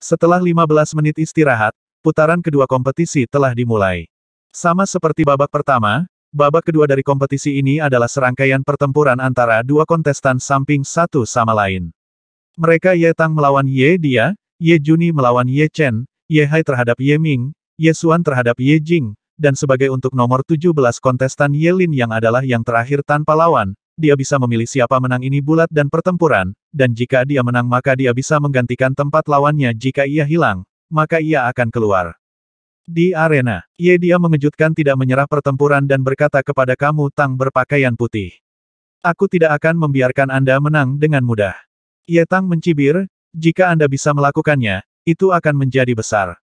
Setelah 15 menit istirahat, putaran kedua kompetisi telah dimulai. Sama seperti babak pertama, babak kedua dari kompetisi ini adalah serangkaian pertempuran antara dua kontestan samping satu sama lain. Mereka Ye Tang melawan Ye Dia, Ye Juni melawan Ye Chen, Ye Hai terhadap Ye Ming, Ye Xuan terhadap Ye Jing, dan sebagai untuk nomor 17 kontestan Ye Lin yang adalah yang terakhir tanpa lawan, dia bisa memilih siapa menang ini bulat dan pertempuran, dan jika dia menang maka dia bisa menggantikan tempat lawannya jika ia hilang, maka ia akan keluar. Di arena, Ye Dia mengejutkan tidak menyerah pertempuran dan berkata kepada kamu Tang berpakaian putih. Aku tidak akan membiarkan Anda menang dengan mudah. Ye Tang mencibir, jika Anda bisa melakukannya, itu akan menjadi besar.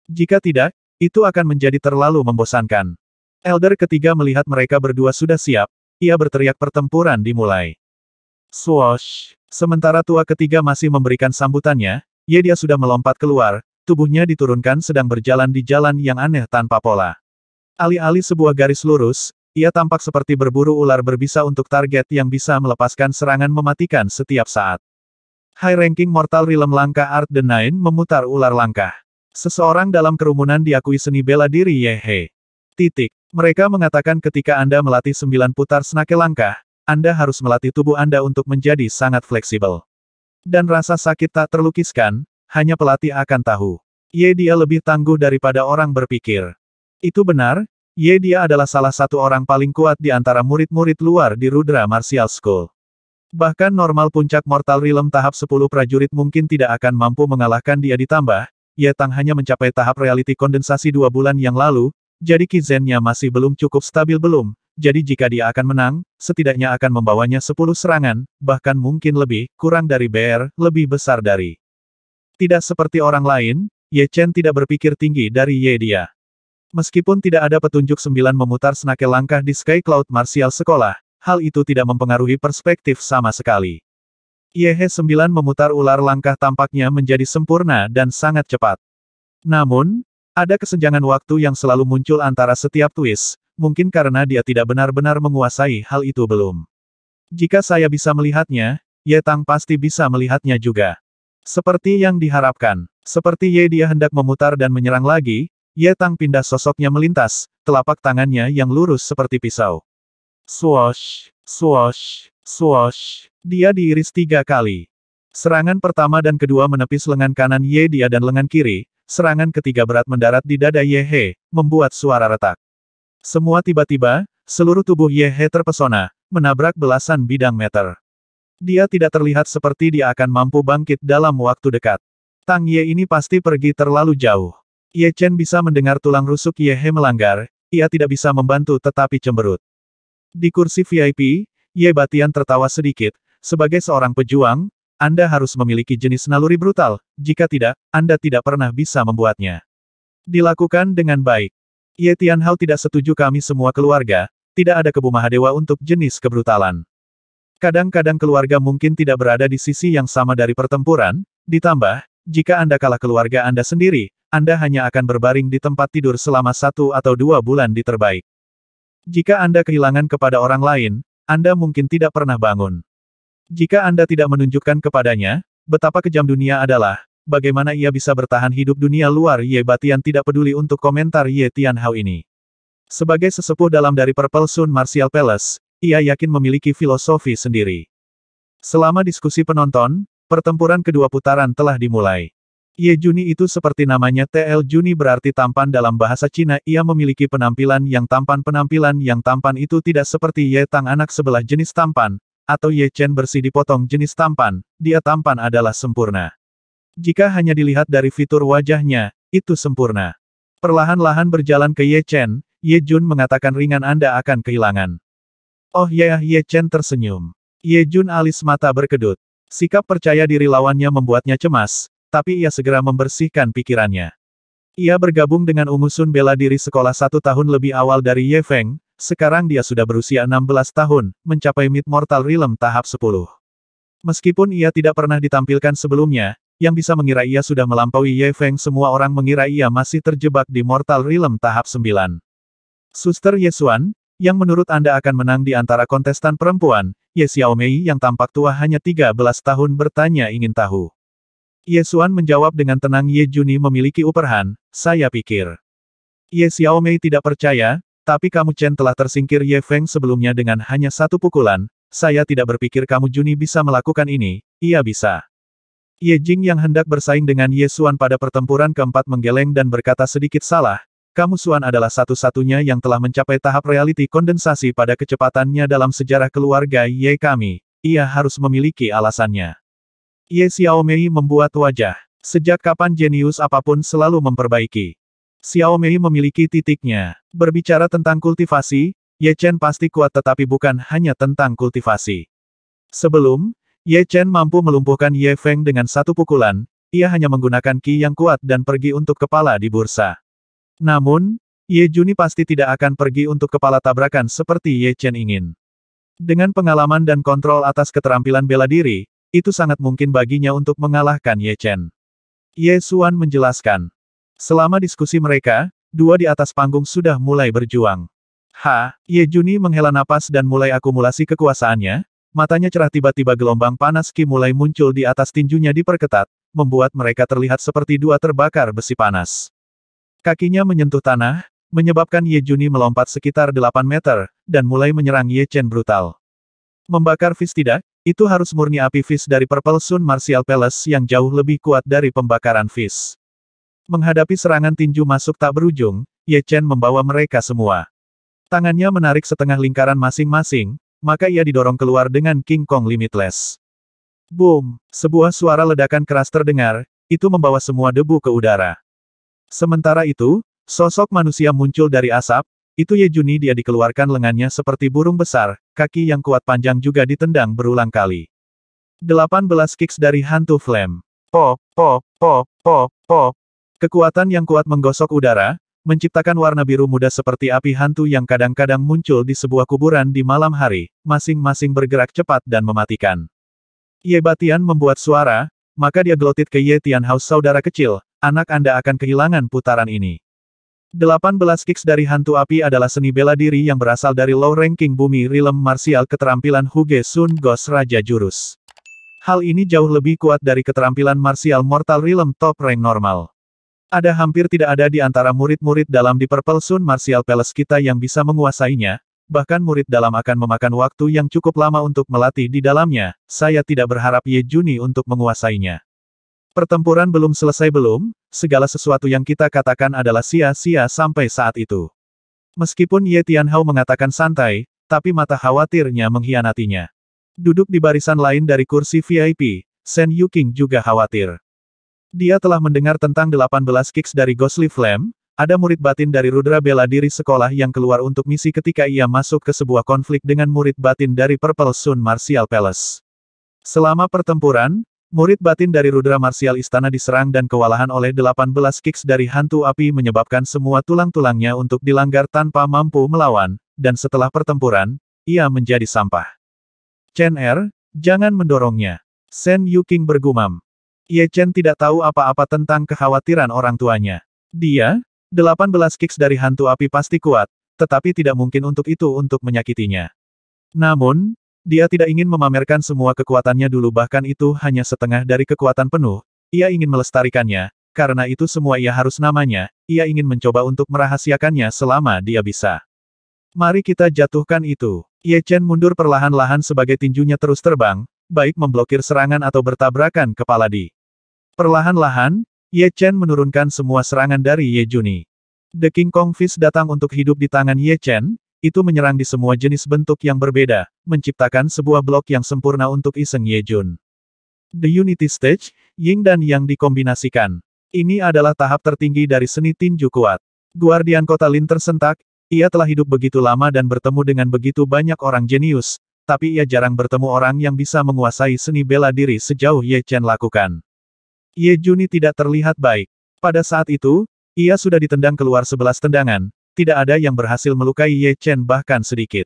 Jika tidak, itu akan menjadi terlalu membosankan. Elder ketiga melihat mereka berdua sudah siap, ia berteriak pertempuran dimulai. Swoosh! Sementara tua ketiga masih memberikan sambutannya, Ye Dia sudah melompat keluar, tubuhnya diturunkan sedang berjalan di jalan yang aneh tanpa pola. Alih-alih sebuah garis lurus, ia tampak seperti berburu ular berbisa untuk target yang bisa melepaskan serangan mematikan setiap saat. High-ranking Mortal Realm langkah Art the Nine memutar ular langkah. Seseorang dalam kerumunan diakui seni bela diri Ye He. Mereka mengatakan ketika Anda melatih 9 putar snake langkah, Anda harus melatih tubuh Anda untuk menjadi sangat fleksibel. Dan rasa sakit tak terlukiskan, hanya pelatih akan tahu. Ye Dia lebih tangguh daripada orang berpikir. Itu benar, Ye Dia adalah salah satu orang paling kuat di antara murid-murid luar di Rudra Martial School. Bahkan normal puncak Mortal Realm tahap 10 prajurit mungkin tidak akan mampu mengalahkan dia ditambah, Ye Tang hanya mencapai tahap reality kondensasi 2 bulan yang lalu, jadi Kizen-nya masih belum cukup stabil jadi jika dia akan menang, setidaknya akan membawanya 10 serangan, bahkan mungkin lebih, kurang dari BR, lebih besar dari. Tidak seperti orang lain, Ye Chen tidak berpikir tinggi dari Ye Dia. Meskipun tidak ada petunjuk 9 memutar snake langkah di Sky Cloud Martial Sekolah, hal itu tidak mempengaruhi perspektif sama sekali. Ye He 9 memutar ular langkah tampaknya menjadi sempurna dan sangat cepat. Namun, ada kesenjangan waktu yang selalu muncul antara setiap twist, mungkin karena dia tidak benar-benar menguasai hal itu belum. Jika saya bisa melihatnya, Ye Tang pasti bisa melihatnya juga. Seperti yang diharapkan, seperti Ye Dia hendak memutar dan menyerang lagi, Ye Tang pindah sosoknya melintas, telapak tangannya yang lurus seperti pisau. Swoosh, swoosh, swoosh. Dia diiris 3 kali. Serangan pertama dan kedua menepis lengan kanan Ye Dia dan lengan kiri, serangan ketiga berat mendarat di dada Ye He, membuat suara retak. Semua tiba-tiba, seluruh tubuh Ye He terpesona, menabrak belasan bidang meter. Dia tidak terlihat seperti dia akan mampu bangkit dalam waktu dekat. Tang Ye ini pasti pergi terlalu jauh. Ye Chen bisa mendengar tulang rusuk Ye He melanggar, ia tidak bisa membantu tetapi cemberut. Di kursi VIP, Ye Batian tertawa sedikit, sebagai seorang pejuang, Anda harus memiliki jenis naluri brutal, jika tidak, Anda tidak pernah bisa membuatnya. Dilakukan dengan baik. Ye Tianhao tidak setuju kami semua keluarga, tidak ada Kebu Mahadewa untuk jenis kebrutalan. Kadang-kadang keluarga mungkin tidak berada di sisi yang sama dari pertempuran, ditambah, jika Anda kalah keluarga Anda sendiri, Anda hanya akan berbaring di tempat tidur selama 1 atau 2 bulan di terbaik. Jika Anda kehilangan kepada orang lain, Anda mungkin tidak pernah bangun. Jika Anda tidak menunjukkan kepadanya, betapa kejam dunia adalah, bagaimana ia bisa bertahan hidup dunia luar Ye Batian tidak peduli untuk komentar Ye Tianhao ini. Sebagai sesepuh dalam dari Purple Sun Martial Palace, ia yakin memiliki filosofi sendiri. Selama diskusi penonton, pertempuran kedua putaran telah dimulai. Ye Juni itu seperti namanya TL Juni berarti tampan dalam bahasa Cina, ia memiliki penampilan yang tampan itu tidak seperti Ye Tang anak sebelah jenis tampan, atau Ye Chen bersih dipotong jenis tampan, dia tampan adalah sempurna. Jika hanya dilihat dari fitur wajahnya, itu sempurna. Perlahan-lahan berjalan ke Ye Chen, Ye Jun mengatakan ringan Anda akan kehilangan. Oh ya, Ye Chen tersenyum. Ye Jun alis mata berkedut. Sikap percaya diri lawannya membuatnya cemas, tapi ia segera membersihkan pikirannya. Ia bergabung dengan Ungu Sun bela diri sekolah 1 tahun lebih awal dari Ye Feng, sekarang dia sudah berusia 16 tahun, mencapai Mid Mortal Realm tahap 10. Meskipun ia tidak pernah ditampilkan sebelumnya, yang bisa mengira ia sudah melampaui Ye Feng semua orang mengira ia masih terjebak di Mortal Realm tahap 9. Suster Ye Xuan, yang menurut Anda akan menang di antara kontestan perempuan, Ye Xiaomei yang tampak tua hanya 13 tahun bertanya ingin tahu. Ye Xuan menjawab dengan tenang. Ye Juni memiliki upper hand, saya pikir. Ye Xiaomei tidak percaya, tapi kamu Chen telah tersingkir Ye Feng sebelumnya dengan hanya satu pukulan, saya tidak berpikir kamu Juni bisa melakukan ini, ia bisa. Ye Jing yang hendak bersaing dengan Ye Xuan pada pertempuran keempat menggeleng dan berkata sedikit salah, kamu Xuan adalah satu-satunya yang telah mencapai tahap reality kondensasi pada kecepatannya dalam sejarah keluarga Ye kami, ia harus memiliki alasannya. Ye Xiaomei membuat wajah. Sejak kapan jenius apapun selalu memperbaiki? Xiaomei memiliki titiknya. Berbicara tentang kultivasi, Ye Chen pasti kuat tetapi bukan hanya tentang kultivasi. Sebelum, Ye Chen mampu melumpuhkan Ye Feng dengan satu pukulan, ia hanya menggunakan ki yang kuat dan pergi untuk kepala di bursa. Namun, Ye Juni pasti tidak akan pergi untuk kepala tabrakan seperti Ye Chen ingin. Dengan pengalaman dan kontrol atas keterampilan bela diri, itu sangat mungkin baginya untuk mengalahkan Ye Chen. Ye Xuan menjelaskan. Selama diskusi mereka, dua di atas panggung sudah mulai berjuang. Ye Juni menghela napas dan mulai akumulasi kekuasaannya, matanya cerah tiba-tiba gelombang panas ki mulai muncul di atas tinjunya diperketat, membuat mereka terlihat seperti dua terbakar besi panas. Kakinya menyentuh tanah, menyebabkan Ye Juni melompat sekitar 8 meter, dan mulai menyerang Ye Chen brutal. Membakar fist tidak? Itu harus murni api fist dari Purple Sun Martial Palace yang jauh lebih kuat dari pembakaran fist. Menghadapi serangan tinju masuk tak berujung, Ye Chen membawa mereka semua. Tangannya menarik setengah lingkaran masing-masing, maka ia didorong keluar dengan King Kong Limitless. Boom! Sebuah suara ledakan keras terdengar, itu membawa semua debu ke udara. Sementara itu, sosok manusia muncul dari asap, itu Ye Juni dia dikeluarkan lengannya seperti burung besar, kaki yang kuat panjang juga ditendang berulang kali. 18 kicks dari hantu flame. Pop, pop, pop, pop, pop. Kekuatan yang kuat menggosok udara, menciptakan warna biru muda seperti api hantu yang kadang-kadang muncul di sebuah kuburan di malam hari, masing-masing bergerak cepat dan mematikan. Ye Batian membuat suara, maka dia gelotit ke Ye Tianhao saudara kecil, anak Anda akan kehilangan putaran ini. 18 kicks dari hantu api adalah seni bela diri yang berasal dari low ranking bumi realm martial keterampilan Huge Sun Ghost Raja Jurus. Hal ini jauh lebih kuat dari keterampilan martial mortal realm top rank normal. Ada hampir tidak ada di antara murid-murid dalam di Purple Sun Martial Palace kita yang bisa menguasainya, bahkan murid dalam akan memakan waktu yang cukup lama untuk melatih di dalamnya, saya tidak berharap Ye Juni untuk menguasainya. Pertempuran belum selesai segala sesuatu yang kita katakan adalah sia-sia sampai saat itu. Meskipun Ye Tianhao mengatakan santai, tapi mata khawatirnya mengkhianatinya. Duduk di barisan lain dari kursi VIP, Shen Yuqing juga khawatir. Dia telah mendengar tentang 18 kicks dari Ghostly Flame, ada murid batin dari Rudra bela diri sekolah yang keluar untuk misi ketika ia masuk ke sebuah konflik dengan murid batin dari Purple Sun Martial Palace. Selama pertempuran, murid batin dari Rudra Martial Istana diserang dan kewalahan oleh 18 kicks dari hantu api menyebabkan semua tulang-tulangnya untuk dilanggar tanpa mampu melawan, dan setelah pertempuran, ia menjadi sampah. Chen jangan mendorongnya. Shen Yuqing bergumam. Ye Chen tidak tahu apa-apa tentang kekhawatiran orang tuanya. Dia, 18 kicks dari hantu api pasti kuat, tetapi tidak mungkin untuk itu untuk menyakitinya. Namun, dia tidak ingin memamerkan semua kekuatannya dulu bahkan itu hanya setengah dari kekuatan penuh, ia ingin melestarikannya, karena itu semua ia harus namanya, ia ingin mencoba untuk merahasiakannya selama dia bisa. Mari kita jatuhkan itu. Ye Chen mundur perlahan-lahan sebagai tinjunya terus terbang, baik memblokir serangan atau bertabrakan kepala di. Perlahan-lahan, Ye Chen menurunkan semua serangan dari Ye Juni. The King Kong Fist datang untuk hidup di tangan Ye Chen, itu menyerang di semua jenis bentuk yang berbeda, menciptakan sebuah blok yang sempurna untuk iseng Ye Jun. The Unity Stage, Yin dan Yang dikombinasikan. Ini adalah tahap tertinggi dari seni tinju kuat. Guardian Kota Lin tersentak, ia telah hidup begitu lama dan bertemu dengan begitu banyak orang jenius, tapi ia jarang bertemu orang yang bisa menguasai seni bela diri sejauh Ye Chen lakukan. Ye Juni tidak terlihat baik. Pada saat itu, ia sudah ditendang keluar 11 tendangan, tidak ada yang berhasil melukai Ye Chen bahkan sedikit.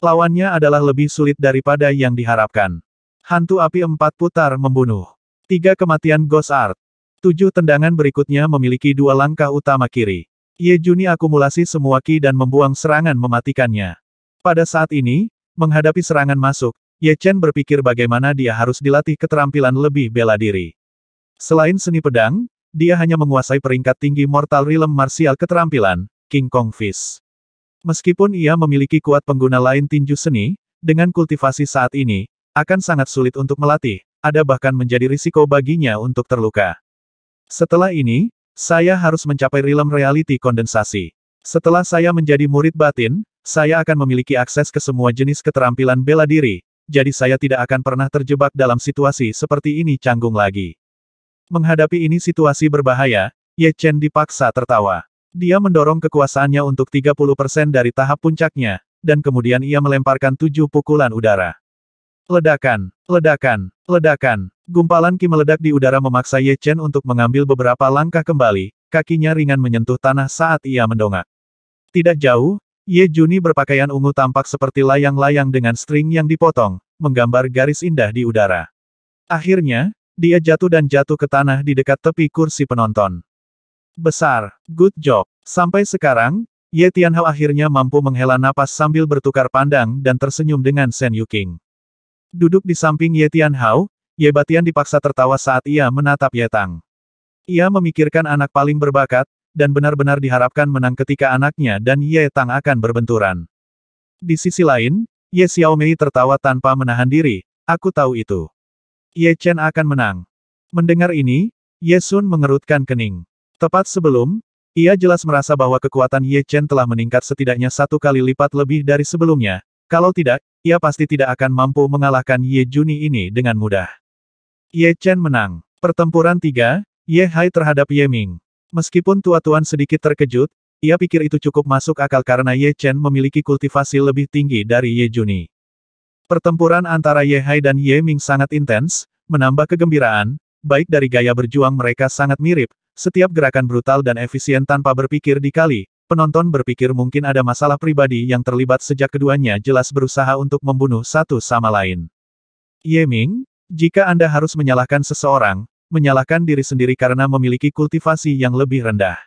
Lawannya adalah lebih sulit daripada yang diharapkan. Hantu api 4 putar membunuh. 3 kematian Ghost Art. 7 tendangan berikutnya memiliki 2 langkah utama kiri. Ye Juni akumulasi semua ki dan membuang serangan mematikannya. Pada saat ini, menghadapi serangan masuk, Ye Chen berpikir bagaimana dia harus dilatih keterampilan lebih bela diri. Selain seni pedang, dia hanya menguasai peringkat tinggi Mortal Realm martial keterampilan, King Kong Fist. Meskipun ia memiliki kuat pengguna lain tinju seni, dengan kultivasi saat ini, akan sangat sulit untuk melatih, ada bahkan menjadi risiko baginya untuk terluka. Setelah ini, saya harus mencapai realm reality kondensasi. Setelah saya menjadi murid batin, saya akan memiliki akses ke semua jenis keterampilan bela diri, jadi saya tidak akan pernah terjebak dalam situasi seperti ini canggung lagi. Menghadapi ini situasi berbahaya, Ye Chen dipaksa tertawa. Dia mendorong kekuasaannya untuk 30% dari tahap puncaknya, dan kemudian ia melemparkan 7 pukulan udara. Ledakan, ledakan, ledakan. Gumpalan ki meledak di udara memaksa Ye Chen untuk mengambil beberapa langkah kembali, kakinya ringan menyentuh tanah saat ia mendongak. Tidak jauh, Ye Juni berpakaian ungu tampak seperti layang-layang dengan string yang dipotong, menggambar garis indah di udara. Akhirnya, dia jatuh dan jatuh ke tanah di dekat tepi kursi penonton. Besar, good job. Sampai sekarang, Ye Tianhao akhirnya mampu menghela napas sambil bertukar pandang dan tersenyum dengan Shen Yuqing. Duduk di samping Ye Tianhao, Ye Batian dipaksa tertawa saat ia menatap Ye Tang. Ia memikirkan anak paling berbakat, dan benar-benar diharapkan menang ketika anaknya dan Ye Tang akan berbenturan. Di sisi lain, Ye Xiaomei tertawa tanpa menahan diri, aku tahu itu. Ye Chen akan menang. Mendengar ini, Ye Sun mengerutkan kening. Tepat sebelum, ia jelas merasa bahwa kekuatan Ye Chen telah meningkat setidaknya 1 kali lipat lebih dari sebelumnya, kalau tidak, ia pasti tidak akan mampu mengalahkan Ye Juni ini dengan mudah. Ye Chen menang. Pertempuran 3, Ye Hai terhadap Ye Ming. Meskipun Tua-Tuan sedikit terkejut, ia pikir itu cukup masuk akal karena Ye Chen memiliki kultivasi lebih tinggi dari Ye Juni. Pertempuran antara Ye Hai dan Ye Ming sangat intens, menambah kegembiraan, baik dari gaya berjuang mereka sangat mirip, setiap gerakan brutal dan efisien tanpa berpikir dikali, penonton berpikir mungkin ada masalah pribadi yang terlibat sejak keduanya jelas berusaha untuk membunuh satu sama lain. Ye Ming, jika Anda harus menyalahkan seseorang, menyalahkan diri sendiri karena memiliki kultivasi yang lebih rendah.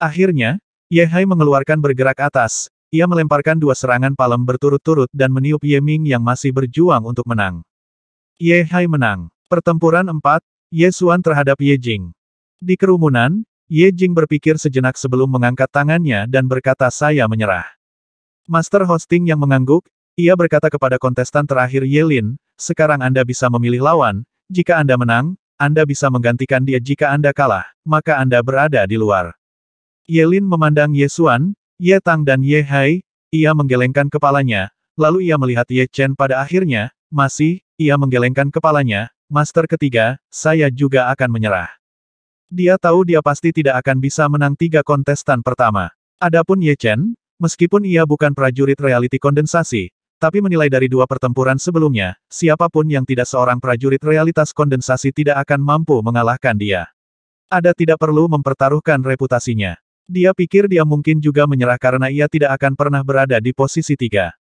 Akhirnya, Ye Hai mengeluarkan bergerak atas, ia melemparkan 2 serangan palem berturut-turut dan meniup Ye Ming yang masih berjuang untuk menang. Ye Hai menang. Pertempuran 4, Ye Xuan terhadap Ye Jing. Di kerumunan, Ye Jing berpikir sejenak sebelum mengangkat tangannya dan berkata saya menyerah. Master hosting yang mengangguk, ia berkata kepada kontestan terakhir Ye Lin, sekarang Anda bisa memilih lawan, jika Anda menang, Anda bisa menggantikan dia jika Anda kalah, maka Anda berada di luar. Ye Lin memandang Ye Xuan, Ye Tang dan Ye Hai, ia menggelengkan kepalanya, lalu ia melihat Ye Chen pada akhirnya, ia menggelengkan kepalanya, Master ketiga, saya juga akan menyerah. Dia tahu dia pasti tidak akan bisa menang 3 kontestan pertama. Adapun Ye Chen, meskipun ia bukan prajurit reality kondensasi, tapi menilai dari 2 pertempuran sebelumnya, siapapun yang tidak seorang prajurit realitas kondensasi tidak akan mampu mengalahkan dia. Ada tidak perlu mempertaruhkan reputasinya. Dia pikir dia mungkin juga menyerah karena ia tidak akan pernah berada di posisi 3.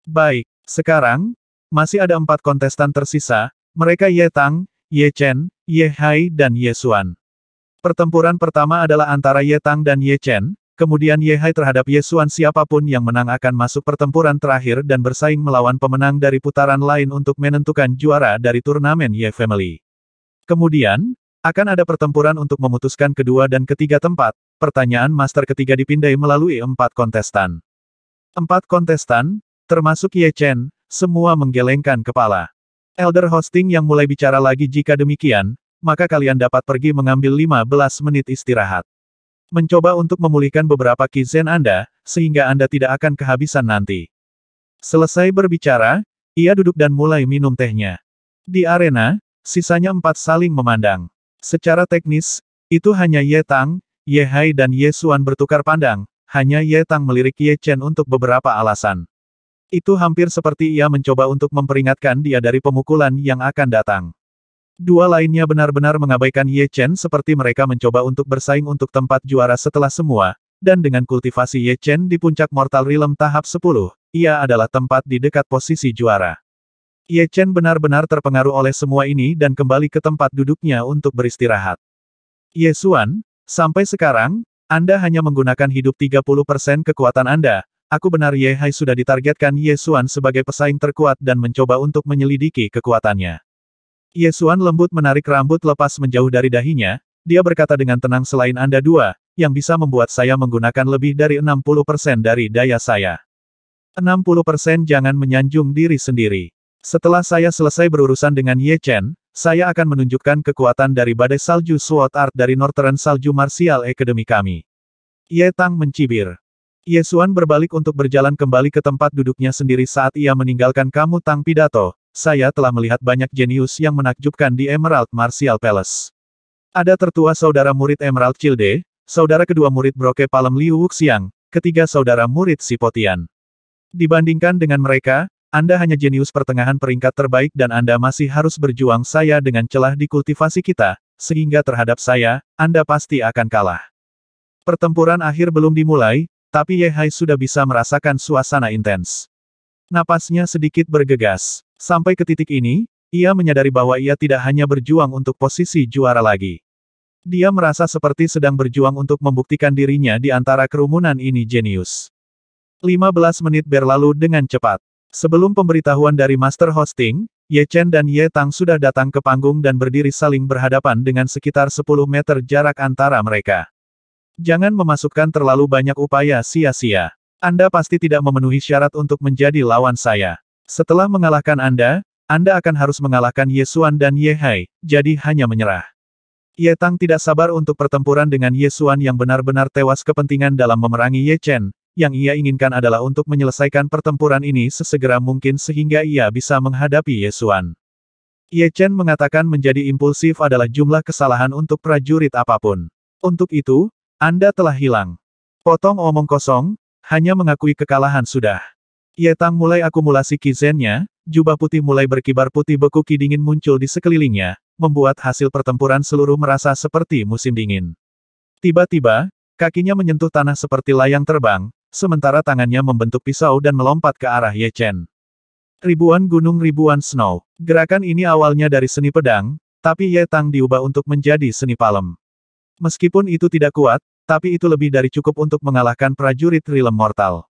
Baik, sekarang, masih ada 4 kontestan tersisa, mereka Ye Tang, Ye Chen, Ye Hai dan Ye Xuan. Pertempuran pertama adalah antara Ye Tang dan Ye Chen, kemudian Ye Hai terhadap Ye Xuan siapapun yang menang akan masuk pertempuran terakhir dan bersaing melawan pemenang dari putaran lain untuk menentukan juara dari turnamen Ye Family. Kemudian, akan ada pertempuran untuk memutuskan kedua dan ketiga tempat, pertanyaan master ketiga dipindai melalui 4 kontestan. 4 kontestan, termasuk Ye Chen, semua menggelengkan kepala. Elder hosting yang mulai bicara lagi jika demikian, maka kalian dapat pergi mengambil 15 menit istirahat. Mencoba untuk memulihkan beberapa ki zen Anda, sehingga Anda tidak akan kehabisan nanti. Selesai berbicara, ia duduk dan mulai minum tehnya. Di arena, sisanya 4 saling memandang. Secara teknis, itu hanya Ye Tang, Ye Hai dan Ye Xuan bertukar pandang, hanya Ye Tang melirik Ye Chen untuk beberapa alasan. Itu hampir seperti ia mencoba untuk memperingatkan dia dari pemukulan yang akan datang. 2 lainnya benar-benar mengabaikan Ye Chen seperti mereka mencoba untuk bersaing untuk tempat juara setelah semua, dan dengan kultivasi Ye Chen di puncak Mortal Realm tahap 10, ia adalah tempat di dekat posisi juara. Ye Chen benar-benar terpengaruh oleh semua ini dan kembali ke tempat duduknya untuk beristirahat. Ye Xuan, sampai sekarang, Anda hanya menggunakan hidup 30% kekuatan Anda. Aku benar Ye Hai sudah ditargetkan Ye Xuan sebagai pesaing terkuat dan mencoba untuk menyelidiki kekuatannya. Ye Xuan lembut menarik rambut lepas menjauh dari dahinya, dia berkata dengan tenang selain Anda dua, yang bisa membuat saya menggunakan lebih dari 60% dari daya saya. 60% jangan menyanjung diri sendiri. Setelah saya selesai berurusan dengan Ye Chen, saya akan menunjukkan kekuatan dari badai salju Sword Art dari Northern Salju Martial Academy kami. Ye Tang mencibir. Ye Xuan berbalik untuk berjalan kembali ke tempat duduknya sendiri saat ia meninggalkan Kamu Tang pidato. Saya telah melihat banyak jenius yang menakjubkan di Emerald Martial Palace. Ada tertua saudara murid Emerald Childe, saudara kedua murid Broke Palem Liu Wuxiang, ketiga saudara murid Sipotian. Dibandingkan dengan mereka, Anda hanya jenius pertengahan peringkat terbaik dan Anda masih harus berjuang saya dengan celah di kultivasi kita, sehingga terhadap saya, Anda pasti akan kalah. Pertempuran akhir belum dimulai, tapi Ye Hai sudah bisa merasakan suasana intens. Napasnya sedikit bergegas. Sampai ke titik ini, ia menyadari bahwa ia tidak hanya berjuang untuk posisi juara lagi. Dia merasa seperti sedang berjuang untuk membuktikan dirinya di antara kerumunan ini jenius. 15 menit berlalu dengan cepat. Sebelum pemberitahuan dari Master Hosting, Ye Chen dan Ye Tang sudah datang ke panggung dan berdiri saling berhadapan dengan sekitar 10 meter jarak antara mereka. Jangan memasukkan terlalu banyak upaya sia-sia. Anda pasti tidak memenuhi syarat untuk menjadi lawan saya. Setelah mengalahkan Anda akan harus mengalahkan Ye Xuan dan Ye Hai, jadi hanya menyerah. Ye Tang tidak sabar untuk pertempuran dengan Ye Xuan yang benar-benar tewas kepentingan dalam memerangi Ye Chen. Yang ia inginkan adalah untuk menyelesaikan pertempuran ini sesegera mungkin sehingga ia bisa menghadapi Ye Xuan. Ye Chen mengatakan menjadi impulsif adalah jumlah kesalahan untuk prajurit apapun. Untuk itu, Anda telah hilang. Potong omong kosong, hanya mengakui kekalahan sudah. Ye Tang mulai akumulasi Ki Zen-nya, jubah putih mulai berkibar putih beku Ki dingin muncul di sekelilingnya, membuat hasil pertempuran seluruh merasa seperti musim dingin. Tiba-tiba, kakinya menyentuh tanah seperti layang terbang, sementara tangannya membentuk pisau dan melompat ke arah Ye Chen. Ribuan gunung ribuan snow. Gerakan ini awalnya dari seni pedang, tapi Ye Tang diubah untuk menjadi seni palem. Meskipun itu tidak kuat, tapi itu lebih dari cukup untuk mengalahkan prajurit Realm Mortal.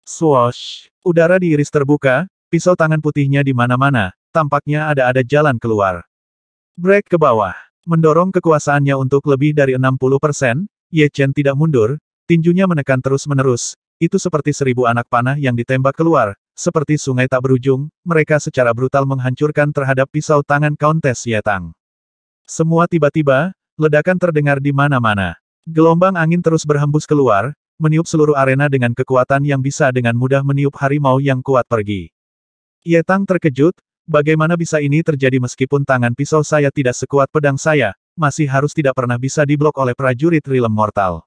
Swoosh! Udara diiris terbuka, pisau tangan putihnya di mana-mana, tampaknya ada jalan keluar. Break ke bawah. Mendorong kekuasaannya untuk lebih dari 60%, Ye Chen tidak mundur, tinjunya menekan terus-menerus, itu seperti 1000 anak panah yang ditembak keluar, seperti sungai tak berujung, mereka secara brutal menghancurkan terhadap pisau tangan Countess Ye Tang. Semua tiba-tiba, ledakan terdengar di mana-mana. Gelombang angin terus berhembus keluar, meniup seluruh arena dengan kekuatan yang bisa dengan mudah meniup harimau yang kuat pergi. Ye Tang terkejut, bagaimana bisa ini terjadi meskipun tangan pisau saya tidak sekuat pedang saya, masih harus tidak pernah bisa diblok oleh prajurit Realm Mortal.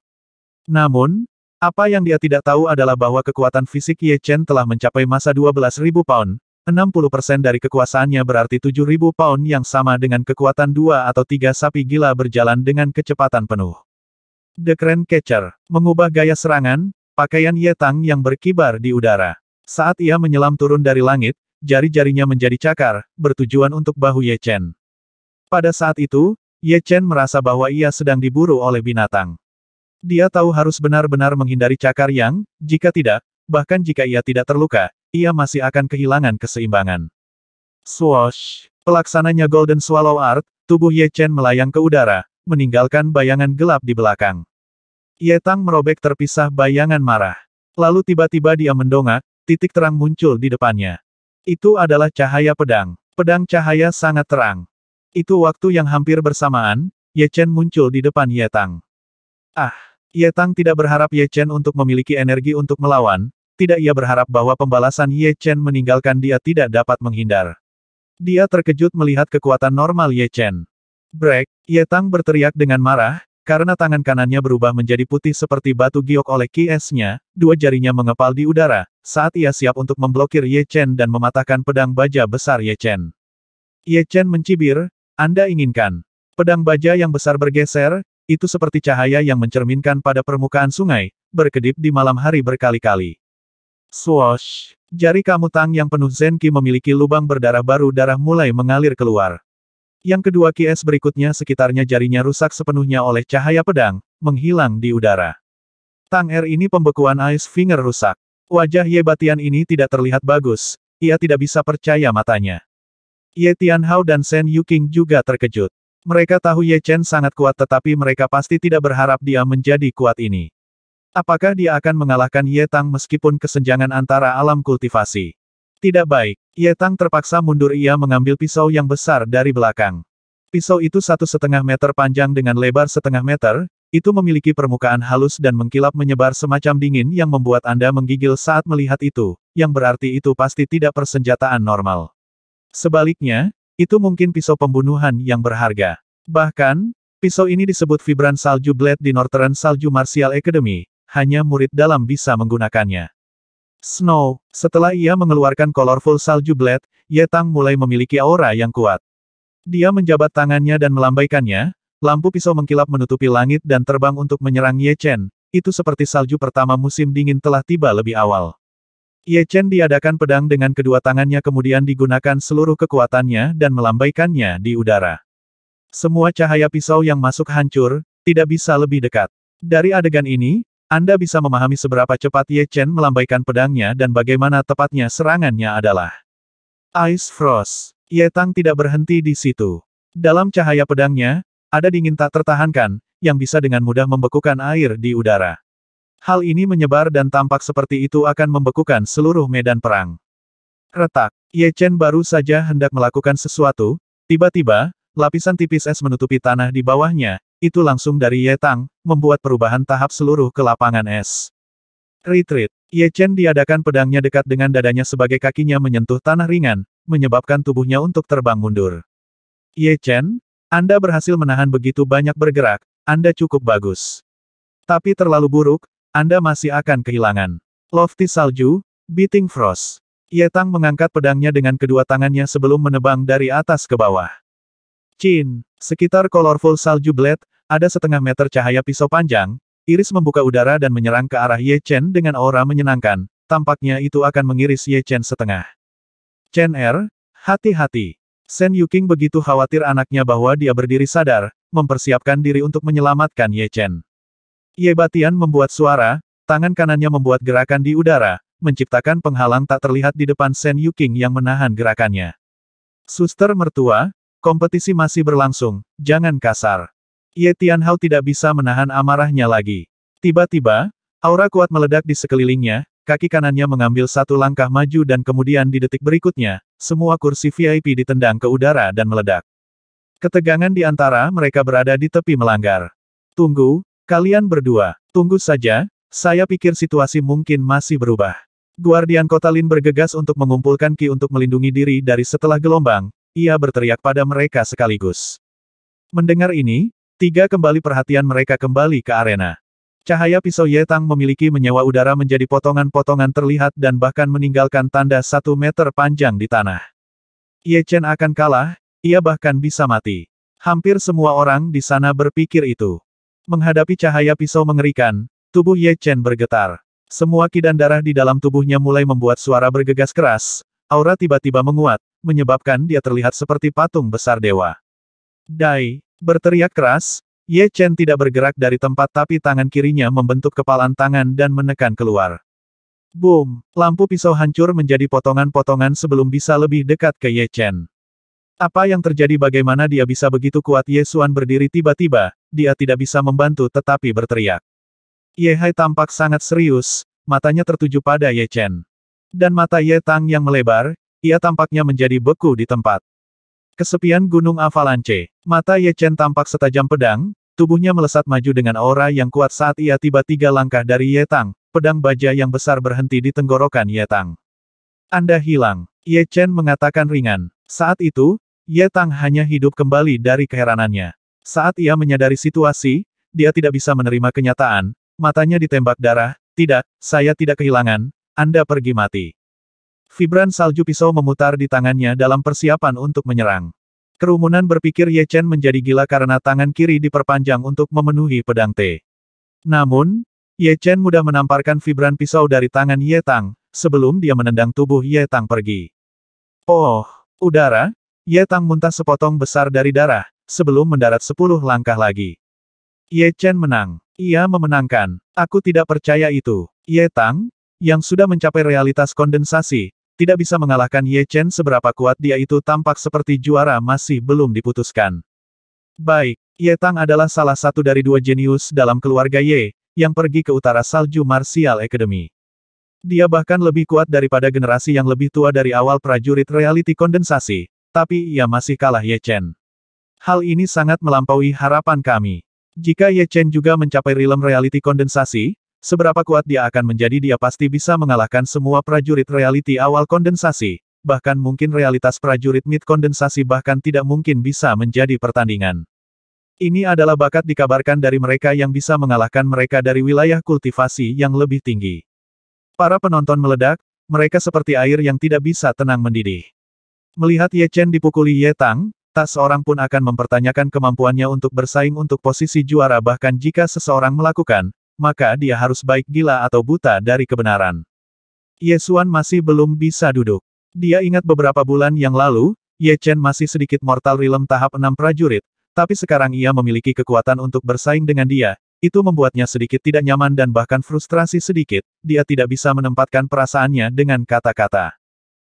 Namun, apa yang dia tidak tahu adalah bahwa kekuatan fisik Ye Chen telah mencapai masa 12.000 pound, 60% dari kekuasaannya berarti 7.000 pound yang sama dengan kekuatan 2 atau 3 sapi gila berjalan dengan kecepatan penuh. The Crane Catcher mengubah gaya serangan, pakaian Ye Tang yang berkibar di udara. Saat ia menyelam turun dari langit, jari-jarinya menjadi cakar, bertujuan untuk bahu Ye Chen. Pada saat itu, Ye Chen merasa bahwa ia sedang diburu oleh binatang. Dia tahu harus benar-benar menghindari cakar yang, jika tidak, bahkan jika ia tidak terluka, ia masih akan kehilangan keseimbangan. Swoosh! Pelaksananya Golden Swallow Art, tubuh Ye Chen melayang ke udara, meninggalkan bayangan gelap di belakang. Ye Tang merobek terpisah bayangan marah. Lalu tiba-tiba dia mendongak, titik terang muncul di depannya. Itu adalah cahaya pedang. Pedang cahaya sangat terang. Itu waktu yang hampir bersamaan, Ye Chen muncul di depan Ye Tang. Ye Tang tidak berharap Ye Chen untuk memiliki energi untuk melawan, tidak ia berharap bahwa pembalasan Ye Chen meninggalkan dia tidak dapat menghindar. Dia terkejut melihat kekuatan normal Ye Chen. Break! Ye Tang berteriak dengan marah, karena tangan kanannya berubah menjadi putih seperti batu giok oleh Ki Es-nya, dua jarinya mengepal di udara, saat ia siap untuk memblokir Ye Chen dan mematahkan pedang baja besar Ye Chen. Ye Chen mencibir, Anda inginkan. Pedang baja yang besar bergeser, itu seperti cahaya yang mencerminkan pada permukaan sungai, berkedip di malam hari berkali-kali. Swoosh! Jari Kamu Tang yang penuh Zenki memiliki lubang berdarah baru, darah mulai mengalir keluar. Yang kedua Ki Es berikutnya sekitarnya jarinya rusak sepenuhnya oleh cahaya pedang, menghilang di udara. Tang Er ini pembekuan Ice Finger rusak. Wajah Ye Batian ini tidak terlihat bagus, ia tidak bisa percaya matanya. Ye Tianhao dan Shen Yuqing juga terkejut. Mereka tahu Ye Chen sangat kuat tetapi mereka pasti tidak berharap dia menjadi kuat ini. Apakah dia akan mengalahkan Ye Tang meskipun kesenjangan antara alam kultivasi? Tidak baik. Ye Tang terpaksa mundur, ia mengambil pisau yang besar dari belakang. Pisau itu 1,5 meter panjang dengan lebar 0,5 meter, itu memiliki permukaan halus dan mengkilap menyebar semacam dingin yang membuat Anda menggigil saat melihat itu, yang berarti itu pasti tidak persenjataan normal. Sebaliknya, itu mungkin pisau pembunuhan yang berharga. Bahkan, pisau ini disebut Vibran Salju Blade di Northern Salju Martial Academy, hanya murid dalam bisa menggunakannya. Snow, setelah ia mengeluarkan Colorful Salju Blade, Ye Tang mulai memiliki aura yang kuat. Dia menjabat tangannya dan melambaikannya, lampu pisau mengkilap menutupi langit dan terbang untuk menyerang Ye Chen, itu seperti salju pertama musim dingin telah tiba lebih awal. Ye Chen diadakan pedang dengan kedua tangannya kemudian digunakan seluruh kekuatannya dan melambaikannya di udara. Semua cahaya pisau yang masuk hancur, tidak bisa lebih dekat. Dari adegan ini, Anda bisa memahami seberapa cepat Ye Chen melambaikan pedangnya dan bagaimana tepatnya serangannya adalah. Ice Frost. Ye Tang tidak berhenti di situ. Dalam cahaya pedangnya, ada dingin tak tertahankan, yang bisa dengan mudah membekukan air di udara. Hal ini menyebar dan tampak seperti itu akan membekukan seluruh medan perang. Retak. Ye Chen baru saja hendak melakukan sesuatu, tiba-tiba, lapisan tipis es menutupi tanah di bawahnya, itu langsung dari Ye Tang, membuat perubahan tahap seluruh ke lapangan es. Retreat. Ye Chen diadakan pedangnya dekat dengan dadanya sebagai kakinya menyentuh tanah ringan, menyebabkan tubuhnya untuk terbang mundur. Ye Chen, Anda berhasil menahan begitu banyak bergerak, Anda cukup bagus. Tapi terlalu buruk, Anda masih akan kehilangan. Lofty Salju, Beating Frost. Ye Tang mengangkat pedangnya dengan kedua tangannya sebelum menebang dari atas ke bawah. Chin, sekitar Colorful Salju Blade, ada 0,5 meter cahaya pisau panjang, iris membuka udara dan menyerang ke arah Ye Chen dengan aura menyenangkan, tampaknya itu akan mengiris Ye Chen setengah. Chen hati-hati. Shen Yuqing begitu khawatir anaknya bahwa dia berdiri sadar, mempersiapkan diri untuk menyelamatkan Ye Chen. Ye Batian membuat suara, tangan kanannya membuat gerakan di udara, menciptakan penghalang tak terlihat di depan Shen Yuqing yang menahan gerakannya. Suster mertua, kompetisi masih berlangsung, jangan kasar. Ye Tianhao tidak bisa menahan amarahnya lagi. Tiba-tiba, aura kuat meledak di sekelilingnya, kaki kanannya mengambil satu langkah maju dan kemudian di detik berikutnya, semua kursi VIP ditendang ke udara dan meledak. Ketegangan di antara mereka berada di tepi melanggar. Tunggu, kalian berdua, tunggu saja, saya pikir situasi mungkin masih berubah. Guardian Kota Lin bergegas untuk mengumpulkan Ki untuk melindungi diri dari setelah gelombang, ia berteriak pada mereka sekaligus. Mendengar ini, tiga kembali perhatian mereka kembali ke arena. Cahaya pisau Ye Tang memiliki menyewa udara menjadi potongan-potongan terlihat dan bahkan meninggalkan tanda 1 meter panjang di tanah. Ye Chen akan kalah, ia bahkan bisa mati. Hampir semua orang di sana berpikir itu. Menghadapi cahaya pisau mengerikan, tubuh Ye Chen bergetar. Semua ki dan darah di dalam tubuhnya mulai membuat suara bergegas keras, aura tiba-tiba menguat, menyebabkan dia terlihat seperti patung besar dewa. Dai, berteriak keras, Ye Chen tidak bergerak dari tempat tapi tangan kirinya membentuk kepalan tangan dan menekan keluar. Boom, lampu pisau hancur menjadi potongan-potongan sebelum bisa lebih dekat ke Ye Chen. Apa yang terjadi, bagaimana dia bisa begitu kuat? Ye Xuan berdiri tiba-tiba, dia tidak bisa membantu tetapi berteriak. Ye Hai tampak sangat serius, matanya tertuju pada Ye Chen. Dan mata Ye Tang yang melebar, ia tampaknya menjadi beku di tempat. Kesepian Gunung Avalanche. Mata Ye Chen tampak setajam pedang, tubuhnya melesat maju dengan aura yang kuat saat ia tiba 3 langkah dari Ye Tang, pedang baja yang besar berhenti di tenggorokan Ye Tang. Anda hilang, Ye Chen mengatakan ringan. Saat itu, Ye Tang hanya hidup kembali dari keheranannya. Saat ia menyadari situasi, dia tidak bisa menerima kenyataan, matanya ditembak darah, tidak, saya tidak kehilangan, Anda pergi mati. Vibran salju pisau memutar di tangannya dalam persiapan untuk menyerang. Kerumunan berpikir Ye Chen menjadi gila karena tangan kiri diperpanjang untuk memenuhi pedang T. Namun, Ye Chen mudah menamparkan vibran pisau dari tangan Ye Tang, sebelum dia menendang tubuh Ye Tang pergi. Oh, udara, Ye Tang muntah sepotong besar dari darah, sebelum mendarat 10 langkah lagi. Ye Chen menang. Ia memenangkan. Aku tidak percaya itu. Ye Tang, yang sudah mencapai realitas kondensasi, tidak bisa mengalahkan Ye Chen seberapa kuat dia itu tampak seperti juara masih belum diputuskan. Baik, Ye Tang adalah salah satu dari dua jenius dalam keluarga Ye, yang pergi ke utara Salju Martial Academy. Dia bahkan lebih kuat daripada generasi yang lebih tua dari awal prajurit reality kondensasi, tapi ia masih kalah Ye Chen. Hal ini sangat melampaui harapan kami. Jika Ye Chen juga mencapai realm reality kondensasi, seberapa kuat dia akan menjadi dia pasti bisa mengalahkan semua prajurit reality awal kondensasi, bahkan mungkin realitas prajurit mid kondensasi bahkan tidak mungkin bisa menjadi pertandingan. Ini adalah bakat dikabarkan dari mereka yang bisa mengalahkan mereka dari wilayah kultivasi yang lebih tinggi. Para penonton meledak, mereka seperti air yang tidak bisa tenang mendidih. Melihat Ye Chen dipukuli Ye Tang, tak seorang pun akan mempertanyakan kemampuannya untuk bersaing untuk posisi juara bahkan jika seseorang melakukan, maka dia harus baik gila atau buta dari kebenaran. Ye Xuan masih belum bisa duduk. Dia ingat beberapa bulan yang lalu, Ye Chen masih sedikit mortal realm tahap 6 prajurit, tapi sekarang ia memiliki kekuatan untuk bersaing dengan dia, itu membuatnya sedikit tidak nyaman dan bahkan frustrasi sedikit, dia tidak bisa menempatkan perasaannya dengan kata-kata.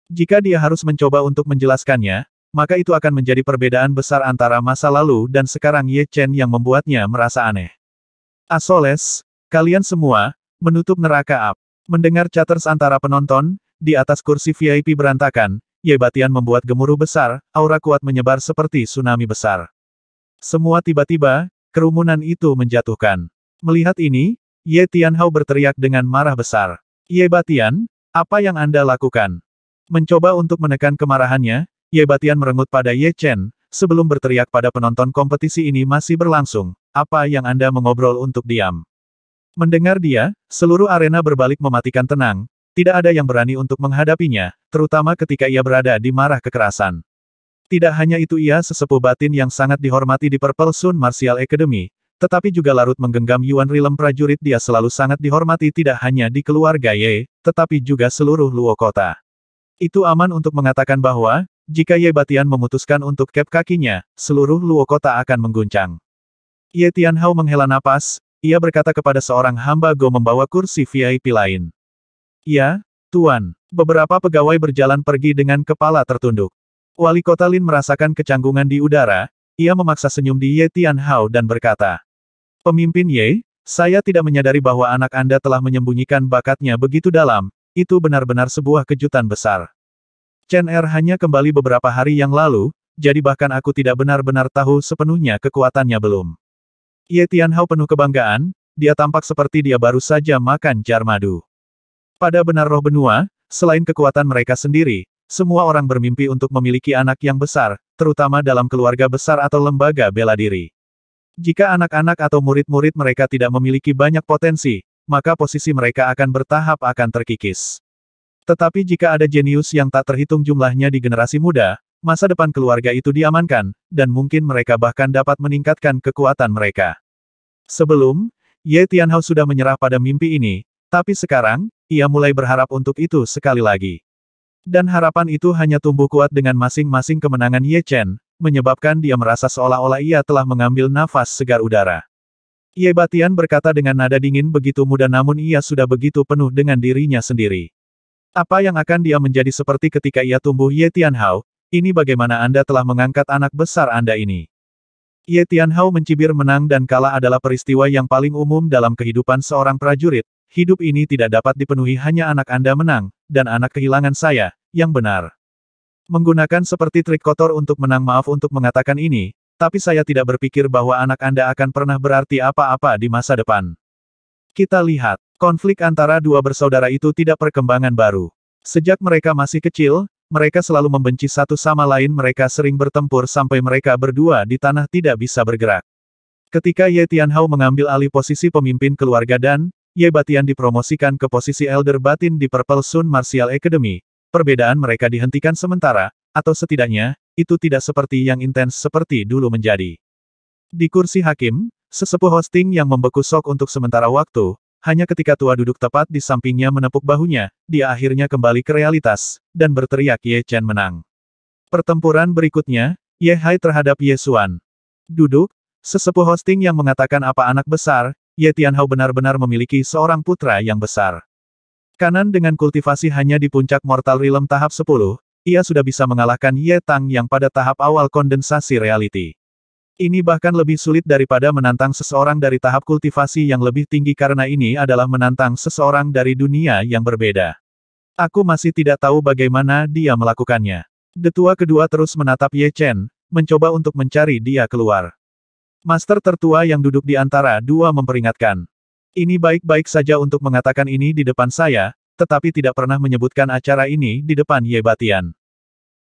Jika dia harus mencoba untuk menjelaskannya, maka itu akan menjadi perbedaan besar antara masa lalu dan sekarang Ye Chen yang membuatnya merasa aneh. Asoles, kalian semua, menutup neraka up. Mendengar chatters antara penonton, di atas kursi VIP berantakan, Ye Batian membuat gemuruh besar, aura kuat menyebar seperti tsunami besar. Semua tiba-tiba, kerumunan itu menjatuhkan. Melihat ini, Ye Tianhao berteriak dengan marah besar. Ye Batian, apa yang Anda lakukan? Mencoba untuk menekan kemarahannya, Ye Batian merengut pada Ye Chen, sebelum berteriak pada penonton kompetisi ini masih berlangsung, apa yang Anda mengobrol untuk diam? Mendengar dia, seluruh arena berbalik mematikan tenang, tidak ada yang berani untuk menghadapinya, terutama ketika ia berada di marah kekerasan. Tidak hanya itu ia sesepuh batin yang sangat dihormati di Purple Sun Martial Academy, tetapi juga larut menggenggam Yuan Realm prajurit dia selalu sangat dihormati tidak hanya di keluarga Ye, tetapi juga seluruh Luo kota. Itu aman untuk mengatakan bahwa, jika Ye Batian memutuskan untuk cap kakinya, seluruh Luo kota akan mengguncang. Ye Tianhao menghela napas, ia berkata kepada seorang hamba Go membawa kursi VIP lain. Ya, Tuan. Beberapa pegawai berjalan pergi dengan kepala tertunduk. Wali kota Lin merasakan kecanggungan di udara, ia memaksa senyum di Ye Tianhao dan berkata. Pemimpin Ye, saya tidak menyadari bahwa anak Anda telah menyembunyikan bakatnya begitu dalam, itu benar-benar sebuah kejutan besar. Chen Er hanya kembali beberapa hari yang lalu, jadi bahkan aku tidak benar-benar tahu sepenuhnya kekuatannya belum. Ye Tianhao penuh kebanggaan, dia tampak seperti dia baru saja makan jar madu. Pada benar roh benua, selain kekuatan mereka sendiri, semua orang bermimpi untuk memiliki anak yang besar, terutama dalam keluarga besar atau lembaga bela diri. Jika anak-anak atau murid-murid mereka tidak memiliki banyak potensi, maka posisi mereka akan bertahap akan terkikis. Tetapi jika ada jenius yang tak terhitung jumlahnya di generasi muda, masa depan keluarga itu diamankan, dan mungkin mereka bahkan dapat meningkatkan kekuatan mereka. Sebelum, Ye Tianhao sudah menyerah pada mimpi ini, tapi sekarang, ia mulai berharap untuk itu sekali lagi. Dan harapan itu hanya tumbuh kuat dengan masing-masing kemenangan Ye Chen, menyebabkan dia merasa seolah-olah ia telah mengambil nafas segar udara. Ye Batian berkata dengan nada dingin begitu muda namun ia sudah begitu penuh dengan dirinya sendiri. Apa yang akan dia menjadi seperti ketika ia tumbuh Ye Tianhao? Ini bagaimana Anda telah mengangkat anak besar Anda ini? Ye Tianhao mencibir menang dan kalah adalah peristiwa yang paling umum dalam kehidupan seorang prajurit. Hidup ini tidak dapat dipenuhi hanya anak Anda menang, dan anak kehilangan saya, yang benar. Menggunakan seperti trik kotor untuk menang maaf untuk mengatakan ini, tapi saya tidak berpikir bahwa anak Anda akan pernah berarti apa-apa di masa depan. Kita lihat, konflik antara dua bersaudara itu tidak perkembangan baru. Sejak mereka masih kecil, mereka selalu membenci satu sama lain mereka sering bertempur sampai mereka berdua di tanah tidak bisa bergerak. Ketika Ye Tianhao mengambil alih posisi pemimpin keluarga dan, Ye Batian dipromosikan ke posisi Elder Batin di Purple Sun Martial Academy, perbedaan mereka dihentikan sementara, atau setidaknya, itu tidak seperti yang intens seperti dulu menjadi. Di kursi hakim, sesepuh hosting yang membeku sok untuk sementara waktu, hanya ketika tua duduk tepat di sampingnya menepuk bahunya, dia akhirnya kembali ke realitas, dan berteriak Ye Chen menang. Pertempuran berikutnya, Ye Hai terhadap Ye Xuan. Duduk, sesepuh hosting yang mengatakan apa anak besar, Ye Tianhao benar-benar memiliki seorang putra yang besar. Kanan dengan kultivasi hanya di puncak Mortal Realm tahap 10, ia sudah bisa mengalahkan Ye Tang yang pada tahap awal kondensasi reality. Ini bahkan lebih sulit daripada menantang seseorang dari tahap kultivasi yang lebih tinggi karena ini adalah menantang seseorang dari dunia yang berbeda. Aku masih tidak tahu bagaimana dia melakukannya. Tetua kedua terus menatap Ye Chen, mencoba untuk mencari dia keluar. Master tertua yang duduk di antara dua memperingatkan. Ini baik-baik saja untuk mengatakan ini di depan saya, tetapi tidak pernah menyebutkan acara ini di depan Ye Batian.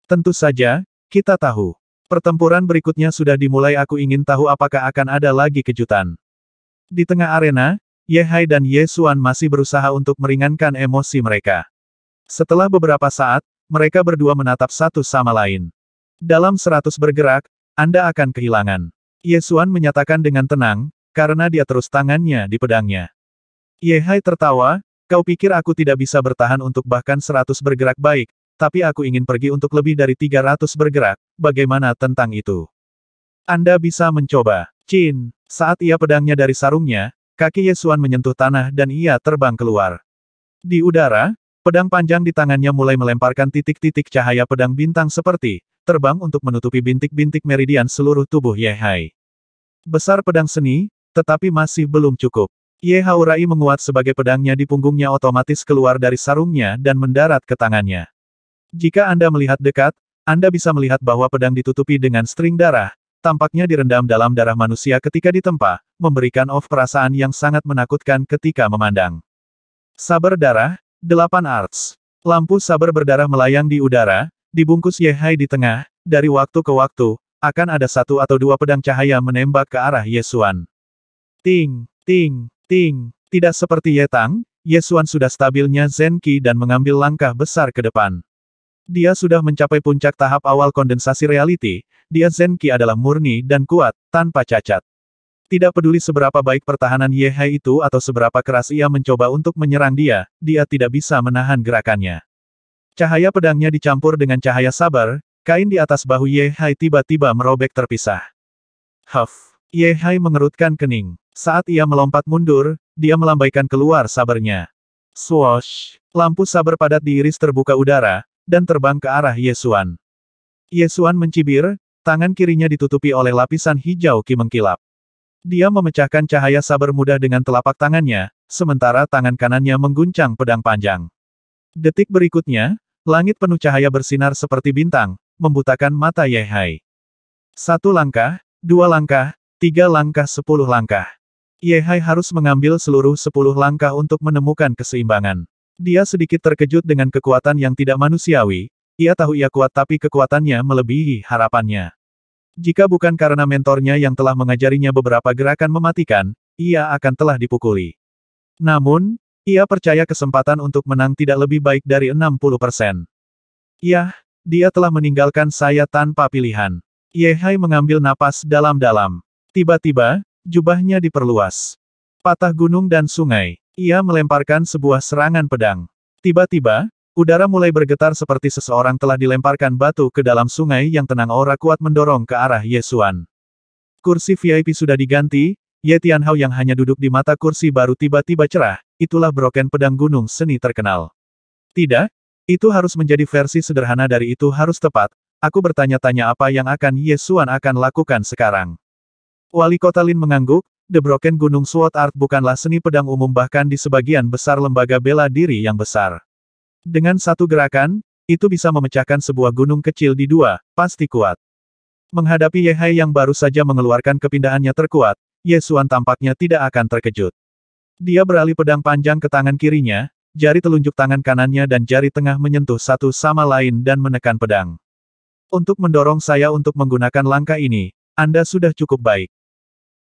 Tentu saja, kita tahu. Pertempuran berikutnya sudah dimulai. Aku ingin tahu apakah akan ada lagi kejutan. Di tengah arena, Ye Hai dan Ye Xuan masih berusaha untuk meringankan emosi mereka. Setelah beberapa saat, mereka berdua menatap satu sama lain. Dalam 100 bergerak, Anda akan kehilangan. Ye Xuan menyatakan dengan tenang, karena dia terus tangannya di pedangnya. Ye Hai tertawa, kau pikir aku tidak bisa bertahan untuk bahkan 100 bergerak baik, tapi aku ingin pergi untuk lebih dari 300 bergerak, bagaimana tentang itu? Anda bisa mencoba. Chin, saat ia pedangnya dari sarungnya, kaki Ye Xuan menyentuh tanah dan ia terbang keluar. Di udara, pedang panjang di tangannya mulai melemparkan titik-titik cahaya pedang bintang seperti terbang untuk menutupi bintik-bintik meridian seluruh tubuh Ye Hai. Besar pedang seni, tetapi masih belum cukup. Ye Haurai menguat sebagai pedangnya di punggungnya otomatis keluar dari sarungnya dan mendarat ke tangannya. Jika Anda melihat dekat, Anda bisa melihat bahwa pedang ditutupi dengan string darah, tampaknya direndam dalam darah manusia ketika ditempa, memberikan perasaan yang sangat menakutkan ketika memandang. Saber darah, 8 arts. Lampu saber berdarah melayang di udara, dibungkus Ye Hai di tengah, dari waktu ke waktu, akan ada 1 atau 2 pedang cahaya menembak ke arah Ye Xuan. Ting, ting, ting, tidak seperti Ye Tang, Ye Xuan sudah stabilnya Zen Qi dan mengambil langkah besar ke depan. Dia sudah mencapai puncak tahap awal kondensasi reality, dia Zen Qi adalah murni dan kuat, tanpa cacat. Tidak peduli seberapa baik pertahanan Ye Hai itu atau seberapa keras ia mencoba untuk menyerang dia tidak bisa menahan gerakannya. Cahaya pedangnya dicampur dengan cahaya sabar, kain di atas bahu Ye Hai tiba-tiba merobek terpisah. Huff! Ye Hai mengerutkan kening. Saat ia melompat mundur, dia melambaikan keluar sabernya. Swoosh! Lampu saber padat diiris terbuka udara, dan terbang ke arah Ye Xuan. Ye Xuan mencibir, tangan kirinya ditutupi oleh lapisan hijau Qi mengkilap. Dia memecahkan cahaya saber mudah dengan telapak tangannya, sementara tangan kanannya mengguncang pedang panjang. Detik berikutnya, langit penuh cahaya bersinar seperti bintang, membutakan mata Ye Hai. 1 langkah, 2 langkah, 3 langkah 10 langkah. Ye Hai harus mengambil seluruh 10 langkah untuk menemukan keseimbangan. Dia sedikit terkejut dengan kekuatan yang tidak manusiawi, ia tahu ia kuat tapi kekuatannya melebihi harapannya. Jika bukan karena mentornya yang telah mengajarinya beberapa gerakan mematikan, ia akan telah dipukuli. Namun, ia percaya kesempatan untuk menang tidak lebih baik dari 60%. Yah, dia telah meninggalkan saya tanpa pilihan. Ye Hai mengambil napas dalam-dalam. Tiba-tiba, jubahnya diperluas. Patah gunung dan sungai. Ia melemparkan sebuah serangan pedang. Tiba-tiba, udara mulai bergetar seperti seseorang telah dilemparkan batu ke dalam sungai yang tenang. Aura kuat mendorong ke arah Ye Xuan. Kursi VIP sudah diganti, Ye Tianhao yang hanya duduk di mata kursi baru tiba-tiba cerah, itulah broken pedang gunung seni terkenal. Tidak, itu harus menjadi versi sederhana dari itu harus tepat, aku bertanya-tanya apa yang akan Ye Xuan akan lakukan sekarang. Wali Kota Lin mengangguk, The Broken Gunung Sword Art bukanlah seni pedang umum bahkan di sebagian besar lembaga bela diri yang besar. Dengan satu gerakan, itu bisa memecahkan sebuah gunung kecil di dua, pasti kuat. Menghadapi Ye Hai yang baru saja mengeluarkan kepindahannya terkuat, Ye Xuan tampaknya tidak akan terkejut. Dia beralih pedang panjang ke tangan kirinya, jari telunjuk tangan kanannya dan jari tengah menyentuh satu sama lain dan menekan pedang. Untuk mendorong saya untuk menggunakan langkah ini, Anda sudah cukup baik.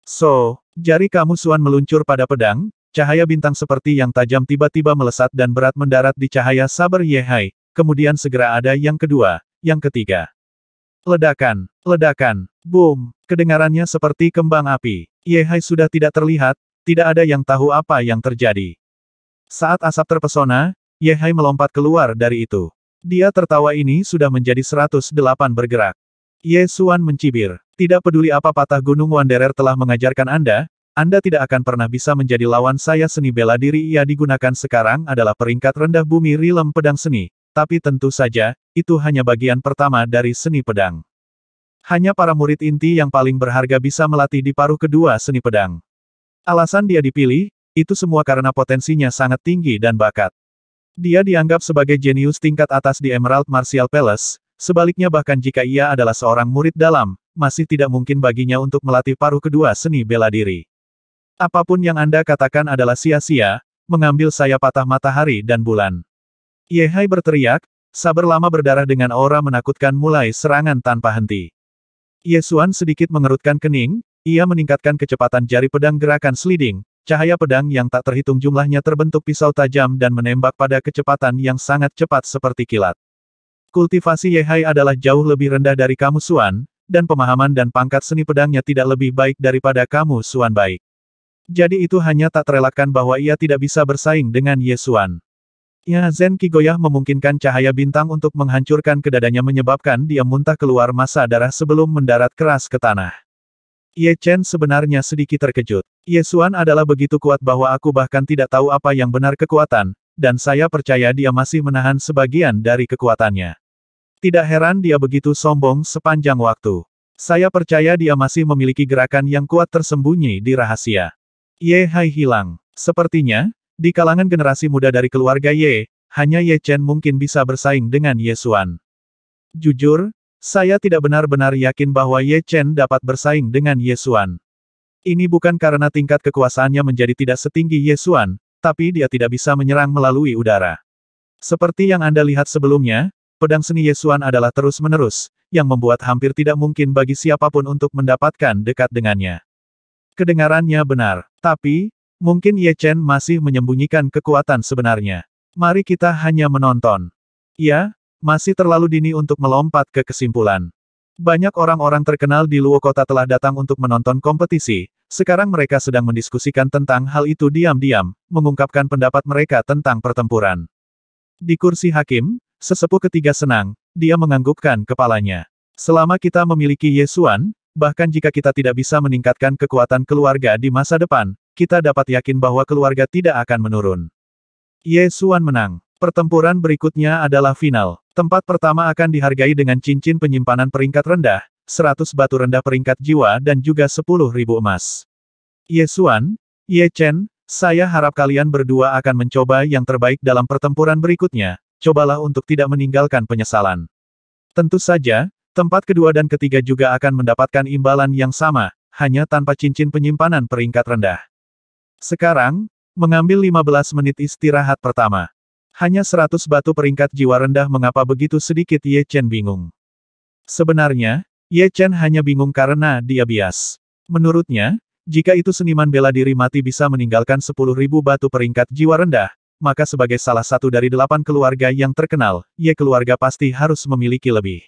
So, jari kamu Xuan meluncur pada pedang, cahaya bintang seperti yang tajam tiba-tiba melesat dan berat mendarat di cahaya saber Ye Hai, kemudian segera ada yang kedua, yang ketiga. Ledakan, ledakan, boom, kedengarannya seperti kembang api. Ye Hai sudah tidak terlihat, tidak ada yang tahu apa yang terjadi. Saat asap terpesona, Ye Hai melompat keluar dari itu. Dia tertawa ini sudah menjadi 108 bergerak. Ye Xuan mencibir. Tidak peduli apa patah gunung Wanderer telah mengajarkan Anda, Anda tidak akan pernah bisa menjadi lawan saya. Seni bela diri ia digunakan sekarang adalah peringkat rendah bumi Realm Pedang Seni, tapi tentu saja, itu hanya bagian pertama dari seni pedang. Hanya para murid inti yang paling berharga bisa melatih di paruh kedua seni pedang. Alasan dia dipilih, itu semua karena potensinya sangat tinggi dan bakat. Dia dianggap sebagai jenius tingkat atas di Emerald Martial Palace, sebaliknya bahkan jika ia adalah seorang murid dalam, masih tidak mungkin baginya untuk melatih paruh kedua seni bela diri. Apapun yang Anda katakan adalah sia-sia, mengambil saya patah matahari dan bulan. Ye Hai berteriak, saber lama berdarah dengan aura menakutkan mulai serangan tanpa henti. Ye Xuan sedikit mengerutkan kening, ia meningkatkan kecepatan jari pedang gerakan sliding, cahaya pedang yang tak terhitung jumlahnya terbentuk pisau tajam dan menembak pada kecepatan yang sangat cepat seperti kilat. Kultivasi Ye Hai adalah jauh lebih rendah dari kamu Xuan, dan pemahaman dan pangkat seni pedangnya tidak lebih baik daripada kamu Xuan baik. Jadi itu hanya tak terelakkan bahwa ia tidak bisa bersaing dengan Ye Xuan. Ya Zen Qi goyah memungkinkan cahaya bintang untuk menghancurkan ke dadanya menyebabkan dia muntah keluar massa darah sebelum mendarat keras ke tanah. Ye Chen sebenarnya sedikit terkejut. Ye Xuan adalah begitu kuat bahwa aku bahkan tidak tahu apa yang benar kekuatan, dan saya percaya dia masih menahan sebagian dari kekuatannya. Tidak heran dia begitu sombong sepanjang waktu. Saya percaya dia masih memiliki gerakan yang kuat tersembunyi di rahasia. Ye Hai hilang. Sepertinya, di kalangan generasi muda dari keluarga Ye, hanya Ye Chen mungkin bisa bersaing dengan Ye Xuan. Jujur, saya tidak benar-benar yakin bahwa Ye Chen dapat bersaing dengan Ye Xuan. Ini bukan karena tingkat kekuasaannya menjadi tidak setinggi Ye Xuan, tapi dia tidak bisa menyerang melalui udara. Seperti yang Anda lihat sebelumnya, pedang seni Ye Xuan adalah terus-menerus, yang membuat hampir tidak mungkin bagi siapapun untuk mendapatkan dekat dengannya. Kedengarannya benar, tapi, mungkin Ye Chen masih menyembunyikan kekuatan sebenarnya. Mari kita hanya menonton. Ya, masih terlalu dini untuk melompat ke kesimpulan. Banyak orang-orang terkenal di luar kota telah datang untuk menonton kompetisi, sekarang mereka sedang mendiskusikan tentang hal itu diam-diam, mengungkapkan pendapat mereka tentang pertempuran. Di kursi hakim, sesepuh ketiga senang, dia menganggukkan kepalanya. Selama kita memiliki Ye Xuan, bahkan jika kita tidak bisa meningkatkan kekuatan keluarga di masa depan, kita dapat yakin bahwa keluarga tidak akan menurun. Ye Xuan menang. Pertempuran berikutnya adalah final. Tempat pertama akan dihargai dengan cincin penyimpanan peringkat rendah, 100 batu rendah peringkat jiwa dan juga 10.000 emas. Ye Xuan, Ye Chen, saya harap kalian berdua akan mencoba yang terbaik dalam pertempuran berikutnya, cobalah untuk tidak meninggalkan penyesalan. Tentu saja, tempat kedua dan ketiga juga akan mendapatkan imbalan yang sama, hanya tanpa cincin penyimpanan peringkat rendah. Sekarang, mengambil 15 menit istirahat pertama. Hanya 100 batu peringkat jiwa rendah mengapa begitu sedikit Ye Chen bingung. Sebenarnya, Ye Chen hanya bingung karena dia bias. Menurutnya, jika itu seniman bela diri mati bisa meninggalkan 10.000 batu peringkat jiwa rendah, maka sebagai salah satu dari 8 keluarga yang terkenal, Ye keluarga pasti harus memiliki lebih.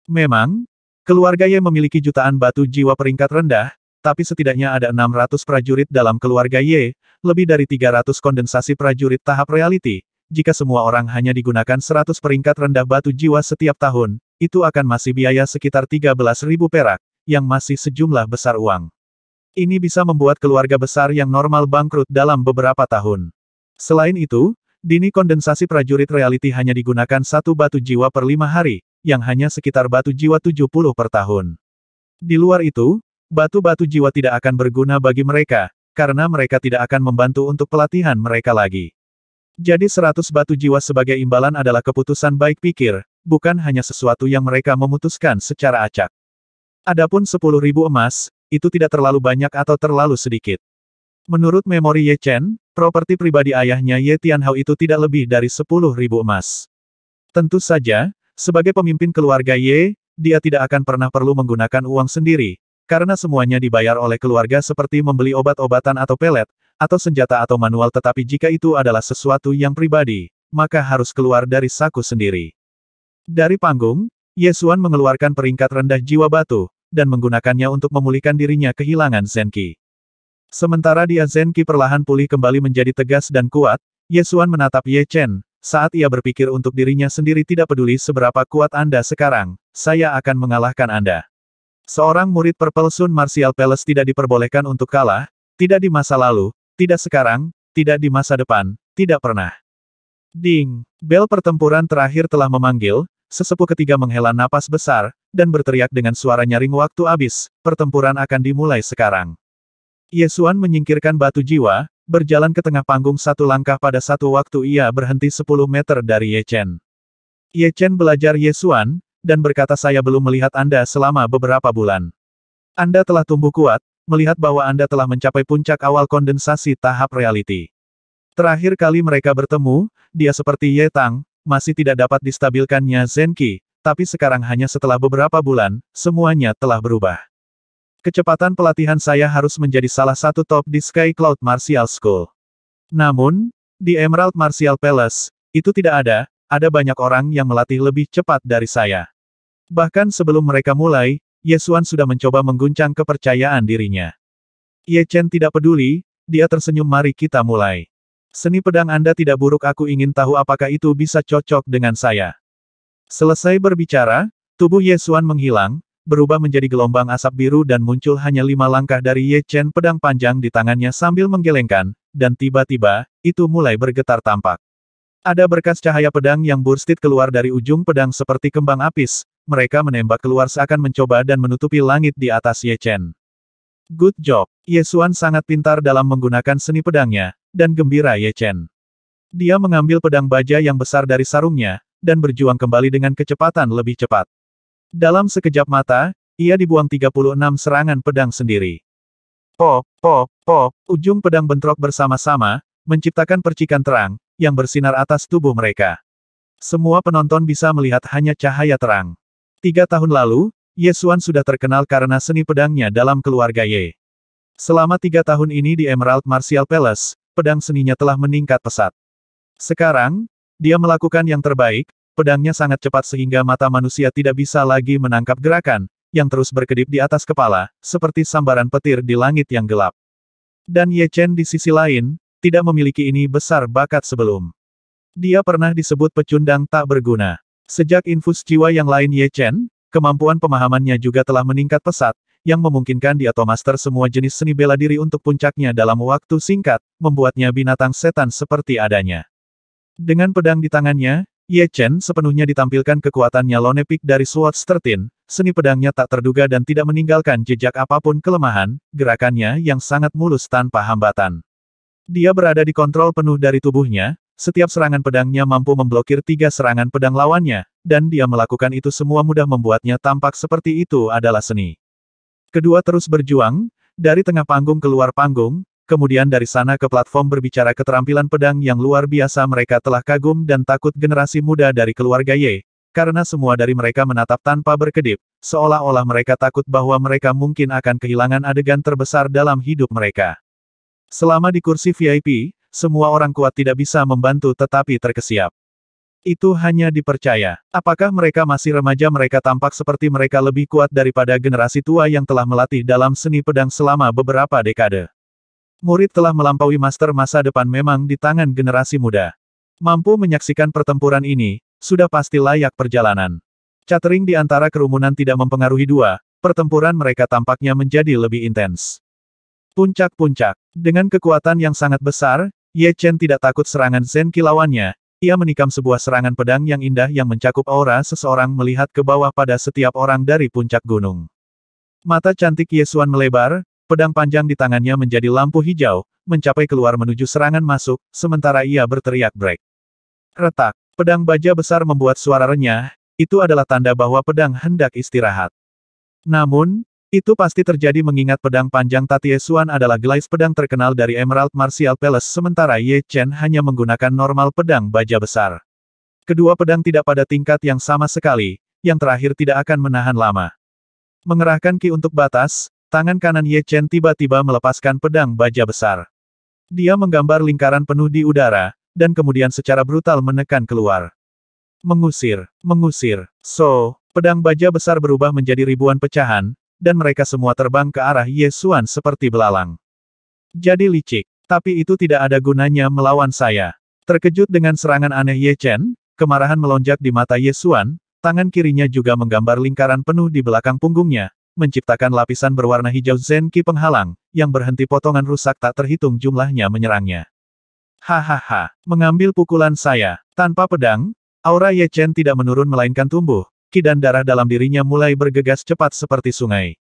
Memang, keluarga Ye memiliki jutaan batu jiwa peringkat rendah, tapi setidaknya ada 600 prajurit dalam keluarga Ye, lebih dari 300 kondensasi prajurit tahap reality. Jika semua orang hanya digunakan 100 peringkat rendah batu jiwa setiap tahun, itu akan masih biaya sekitar 13.000 perak, yang masih sejumlah besar uang. Ini bisa membuat keluarga besar yang normal bangkrut dalam beberapa tahun. Selain itu, dini kondensasi prajurit reality hanya digunakan 1 batu jiwa per 5 hari, yang hanya sekitar batu jiwa 70 per tahun. Di luar itu, batu-batu jiwa tidak akan berguna bagi mereka, karena mereka tidak akan membantu untuk pelatihan mereka lagi. Jadi 100 batu jiwa sebagai imbalan adalah keputusan baik pikir, bukan hanya sesuatu yang mereka memutuskan secara acak. Adapun 10.000 emas, itu tidak terlalu banyak atau terlalu sedikit. Menurut memori Ye Chen, properti pribadi ayahnya Ye Tianhao itu tidak lebih dari 10.000 emas. Tentu saja, sebagai pemimpin keluarga Ye, dia tidak akan pernah perlu menggunakan uang sendiri, karena semuanya dibayar oleh keluarga seperti membeli obat-obatan atau pelet, atau senjata atau manual tetapi jika itu adalah sesuatu yang pribadi, maka harus keluar dari saku sendiri. Dari panggung, Ye Xuan mengeluarkan peringkat rendah jiwa batu, dan menggunakannya untuk memulihkan dirinya kehilangan Zen Qi. Sementara dia Zen Qi perlahan pulih kembali menjadi tegas dan kuat, Ye Xuan menatap Ye Chen. Saat ia berpikir untuk dirinya sendiri tidak peduli seberapa kuat Anda sekarang, saya akan mengalahkan Anda. Seorang murid Purple Sun Martial Palace tidak diperbolehkan untuk kalah, Tidak di masa lalu, tidak sekarang, tidak di masa depan, tidak pernah. Ding! Bel pertempuran terakhir telah memanggil, sesepuh ketiga menghela napas besar, dan berteriak dengan suara nyaring waktu habis, pertempuran akan dimulai sekarang. Ye Xuan menyingkirkan batu jiwa, berjalan ke tengah panggung satu langkah pada satu waktu ia berhenti 10 meter dari Ye Chen. Ye Chen belajar Ye Xuan, dan berkata saya belum melihat Anda selama beberapa bulan. Anda telah tumbuh kuat, melihat bahwa Anda telah mencapai puncak awal kondensasi tahap reality. Terakhir kali mereka bertemu, dia seperti Ye Tang, masih tidak dapat distabilkannya Zenki, tapi sekarang hanya setelah beberapa bulan, semuanya telah berubah. Kecepatan pelatihan saya harus menjadi salah satu top di Sky Cloud Martial School. Namun, di Emerald Martial Palace, itu tidak ada banyak orang yang melatih lebih cepat dari saya. Bahkan sebelum mereka mulai, Ye Xuan sudah mencoba mengguncang kepercayaan dirinya. Ye Chen tidak peduli, dia tersenyum mari kita mulai. Seni pedang Anda tidak buruk aku ingin tahu apakah itu bisa cocok dengan saya. Selesai berbicara, tubuh Ye Xuan menghilang, berubah menjadi gelombang asap biru dan muncul hanya 5 langkah dari Ye Chen pedang panjang di tangannya sambil menggelengkan, dan tiba-tiba, itu mulai bergetar tampak. Ada berkas cahaya pedang yang burstit keluar dari ujung pedang seperti kembang apis, mereka menembak keluar seakan mencoba dan menutupi langit di atas Ye Chen. Good job, Ye Xuan sangat pintar dalam menggunakan seni pedangnya, dan gembira Ye Chen. Dia mengambil pedang baja yang besar dari sarungnya, dan berjuang kembali dengan kecepatan lebih cepat. Dalam sekejap mata, ia dibuang 36 serangan pedang sendiri. Pop, pop, pop, ujung pedang bentrok bersama-sama, menciptakan percikan terang, yang bersinar atas tubuh mereka. Semua penonton bisa melihat hanya cahaya terang. 3 tahun lalu, Ye Xuan sudah terkenal karena seni pedangnya dalam keluarga Ye. Selama 3 tahun ini di Emerald Martial Palace, pedang seninya telah meningkat pesat. Sekarang, dia melakukan yang terbaik, pedangnya sangat cepat sehingga mata manusia tidak bisa lagi menangkap gerakan, yang terus berkedip di atas kepala, seperti sambaran petir di langit yang gelap. Dan Ye Chen di sisi lain, tidak memiliki ini besar bakat sebelum. Dia pernah disebut pecundang tak berguna. Sejak infus jiwa yang lain Ye Chen, kemampuan pemahamannya juga telah meningkat pesat, yang memungkinkan dia master semua jenis seni bela diri untuk puncaknya dalam waktu singkat, membuatnya binatang setan seperti adanya. Dengan pedang di tangannya, Ye Chen sepenuhnya ditampilkan kekuatannya Lone Peak dari Swords 13, seni pedangnya tak terduga dan tidak meninggalkan jejak apapun kelemahan, gerakannya yang sangat mulus tanpa hambatan. Dia berada di kontrol penuh dari tubuhnya, setiap serangan pedangnya mampu memblokir 3 serangan pedang lawannya, dan dia melakukan itu semua mudah membuatnya tampak seperti itu adalah seni. Kedua terus berjuang, dari tengah panggung keluar panggung, kemudian dari sana ke platform berbicara keterampilan pedang yang luar biasa mereka telah kagum dan takut generasi muda dari keluarga Ye, karena semua dari mereka menatap tanpa berkedip, seolah-olah mereka takut bahwa mereka mungkin akan kehilangan adegan terbesar dalam hidup mereka. Selama di kursi VIP, semua orang kuat tidak bisa membantu tetapi terkesiap. Itu hanya dipercaya. Apakah mereka masih remaja mereka tampak seperti mereka lebih kuat daripada generasi tua yang telah melatih dalam seni pedang selama beberapa dekade. Murid telah melampaui master masa depan memang di tangan generasi muda. Mampu menyaksikan pertempuran ini, sudah pasti layak perjalanan. Catering di antara kerumunan tidak mempengaruhi pertempuran mereka tampaknya menjadi lebih intens. Puncak-puncak. Dengan kekuatan yang sangat besar, Ye Chen tidak takut serangan Zenki lawannya. Ia menikam sebuah serangan pedang yang indah yang mencakup aura seseorang melihat ke bawah pada setiap orang dari puncak gunung. Mata cantik Ye Xuan melebar, pedang panjang di tangannya menjadi lampu hijau, mencapai keluar menuju serangan masuk, sementara ia berteriak break. Retak, pedang baja besar membuat suara renyah, itu adalah tanda bahwa pedang hendak istirahat. Namun, itu pasti terjadi mengingat pedang panjang Tati Ye Xuan adalah gelais pedang terkenal dari Emerald Martial Palace sementara Ye Chen hanya menggunakan normal pedang baja besar. Kedua pedang tidak pada tingkat yang sama sekali, yang terakhir tidak akan menahan lama. Mengerahkan ki untuk batas, tangan kanan Ye Chen tiba-tiba melepaskan pedang baja besar. Dia menggambar lingkaran penuh di udara, dan kemudian secara brutal menekan keluar. Mengusir, mengusir. So, pedang baja besar berubah menjadi ribuan pecahan, dan mereka semua terbang ke arah Ye Xuan seperti belalang. Jadi licik, tapi itu tidak ada gunanya melawan saya. Terkejut dengan serangan aneh Ye Chen, kemarahan melonjak di mata Ye Xuan, tangan kirinya juga menggambar lingkaran penuh di belakang punggungnya, menciptakan lapisan berwarna hijau Zenki penghalang, yang berhenti potongan rusak tak terhitung jumlahnya menyerangnya. Hahaha, mengambil pukulan saya, tanpa pedang, aura Ye Chen tidak menurun melainkan tumbuh, ki dan darah dalam dirinya mulai bergegas cepat seperti sungai.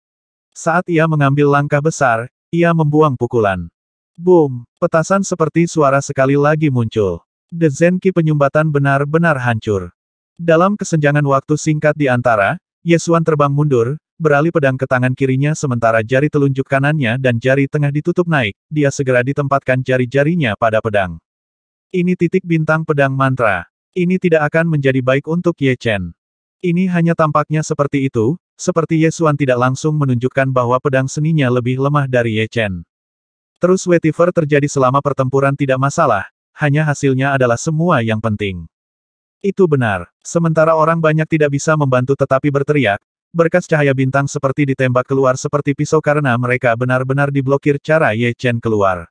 Saat ia mengambil langkah besar, ia membuang pukulan. Boom, petasan seperti suara sekali lagi muncul. The Zenki penyumbatan benar-benar hancur. Dalam kesenjangan waktu singkat di antara, Ye Xuan terbang mundur, beralih pedang ke tangan kirinya sementara jari telunjuk kanannya dan jari tengah ditutup naik, dia segera ditempatkan jari-jarinya pada pedang. Ini titik bintang pedang mantra. Ini tidak akan menjadi baik untuk Ye Chen. Ini hanya tampaknya seperti itu, seperti Ye Xuan tidak langsung menunjukkan bahwa pedang seninya lebih lemah dari Ye Chen. Terus whatever terjadi selama pertempuran tidak masalah, hanya hasilnya adalah semua yang penting. Itu benar. Sementara orang banyak tidak bisa membantu tetapi berteriak, berkas cahaya bintang seperti ditembak keluar seperti pisau karena mereka benar-benar diblokir cara Ye Chen keluar.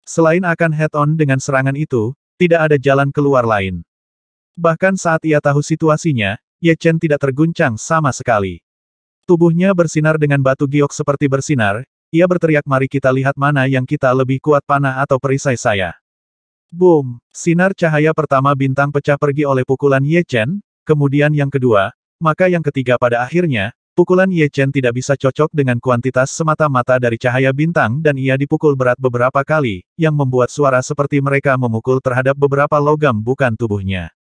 Selain akan head-on dengan serangan itu, tidak ada jalan keluar lain. Bahkan saat ia tahu situasinya, Ye Chen tidak terguncang sama sekali. Tubuhnya bersinar dengan batu giok seperti bersinar, ia berteriak mari kita lihat mana yang kita lebih kuat panah atau perisai saya. Boom! Sinar cahaya pertama bintang pecah pergi oleh pukulan Ye Chen, kemudian yang kedua, maka yang ketiga pada akhirnya, pukulan Ye Chen tidak bisa cocok dengan kuantitas semata-mata dari cahaya bintang dan ia dipukul berat beberapa kali, yang membuat suara seperti mereka memukul terhadap beberapa logam bukan tubuhnya.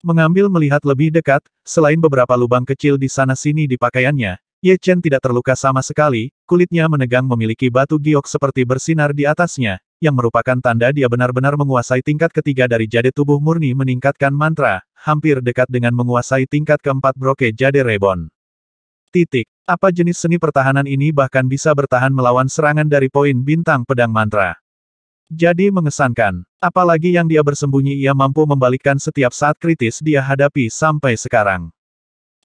Mengambil melihat lebih dekat, selain beberapa lubang kecil di sana-sini di pakaiannya, Ye Chen tidak terluka sama sekali, kulitnya menegang memiliki batu giok seperti bersinar di atasnya, yang merupakan tanda dia benar-benar menguasai tingkat ketiga dari jade tubuh murni meningkatkan mantra, hampir dekat dengan menguasai tingkat keempat broke jade reborn. Titik. Apa jenis seni pertahanan ini bahkan bisa bertahan melawan serangan dari poin bintang pedang mantra. Jadi mengesankan. Apalagi yang dia bersembunyi ia mampu membalikkan setiap saat kritis dia hadapi sampai sekarang.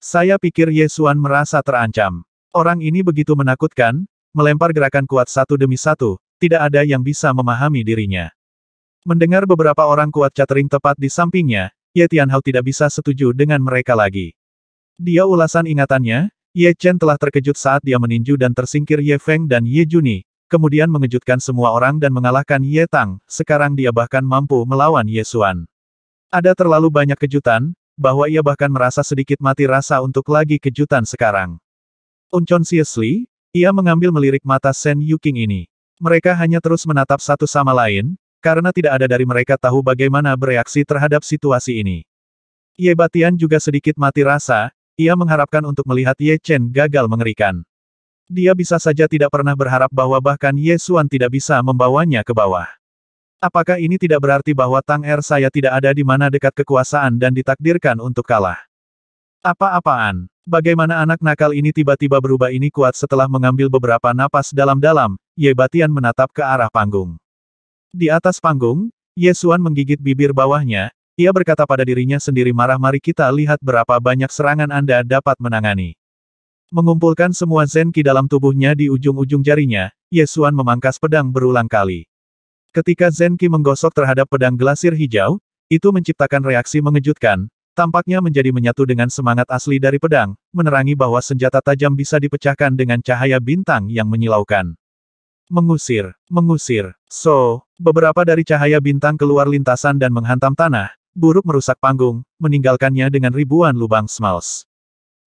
Saya pikir Ye Xuan merasa terancam. Orang ini begitu menakutkan, melempar gerakan kuat satu demi satu, tidak ada yang bisa memahami dirinya. Mendengar beberapa orang kuat catering tepat di sampingnya, Ye Tianhao tidak bisa setuju dengan mereka lagi. Dia ulasan ingatannya, Ye Chen telah terkejut saat dia meninju dan tersingkir Ye Feng dan Ye Juni, kemudian mengejutkan semua orang dan mengalahkan Ye Tang, sekarang dia bahkan mampu melawan Ye Xuan. Ada terlalu banyak kejutan, bahwa ia bahkan merasa sedikit mati rasa untuk lagi kejutan sekarang. Unconsciously, ia mengambil melirik mata Shen Yuqing ini. Mereka hanya terus menatap satu sama lain, karena tidak ada dari mereka tahu bagaimana bereaksi terhadap situasi ini. Ye Batian juga sedikit mati rasa, ia mengharapkan untuk melihat Ye Chen gagal mengerikan. Dia bisa saja tidak pernah berharap bahwa bahkan Ye Xuan tidak bisa membawanya ke bawah. Apakah ini tidak berarti bahwa Tang Er saya tidak ada di mana dekat kekuasaan dan ditakdirkan untuk kalah? Apa-apaan? Bagaimana anak nakal ini tiba-tiba berubah ini kuat setelah mengambil beberapa napas dalam-dalam, Ye Batian menatap ke arah panggung. Di atas panggung, Ye Xuan menggigit bibir bawahnya, ia berkata pada dirinya sendiri marah mari kita lihat berapa banyak serangan Anda dapat menangani. Mengumpulkan semua Zenki dalam tubuhnya di ujung-ujung jarinya, Ye Xuan memangkas pedang berulang kali. Ketika Zenki menggosok terhadap pedang glasir hijau, itu menciptakan reaksi mengejutkan, tampaknya menjadi menyatu dengan semangat asli dari pedang, menerangi bahwa senjata tajam bisa dipecahkan dengan cahaya bintang yang menyilaukan. Mengusir, mengusir. So, beberapa dari cahaya bintang keluar lintasan dan menghantam tanah, buruk merusak panggung, meninggalkannya dengan ribuan lubang smalls.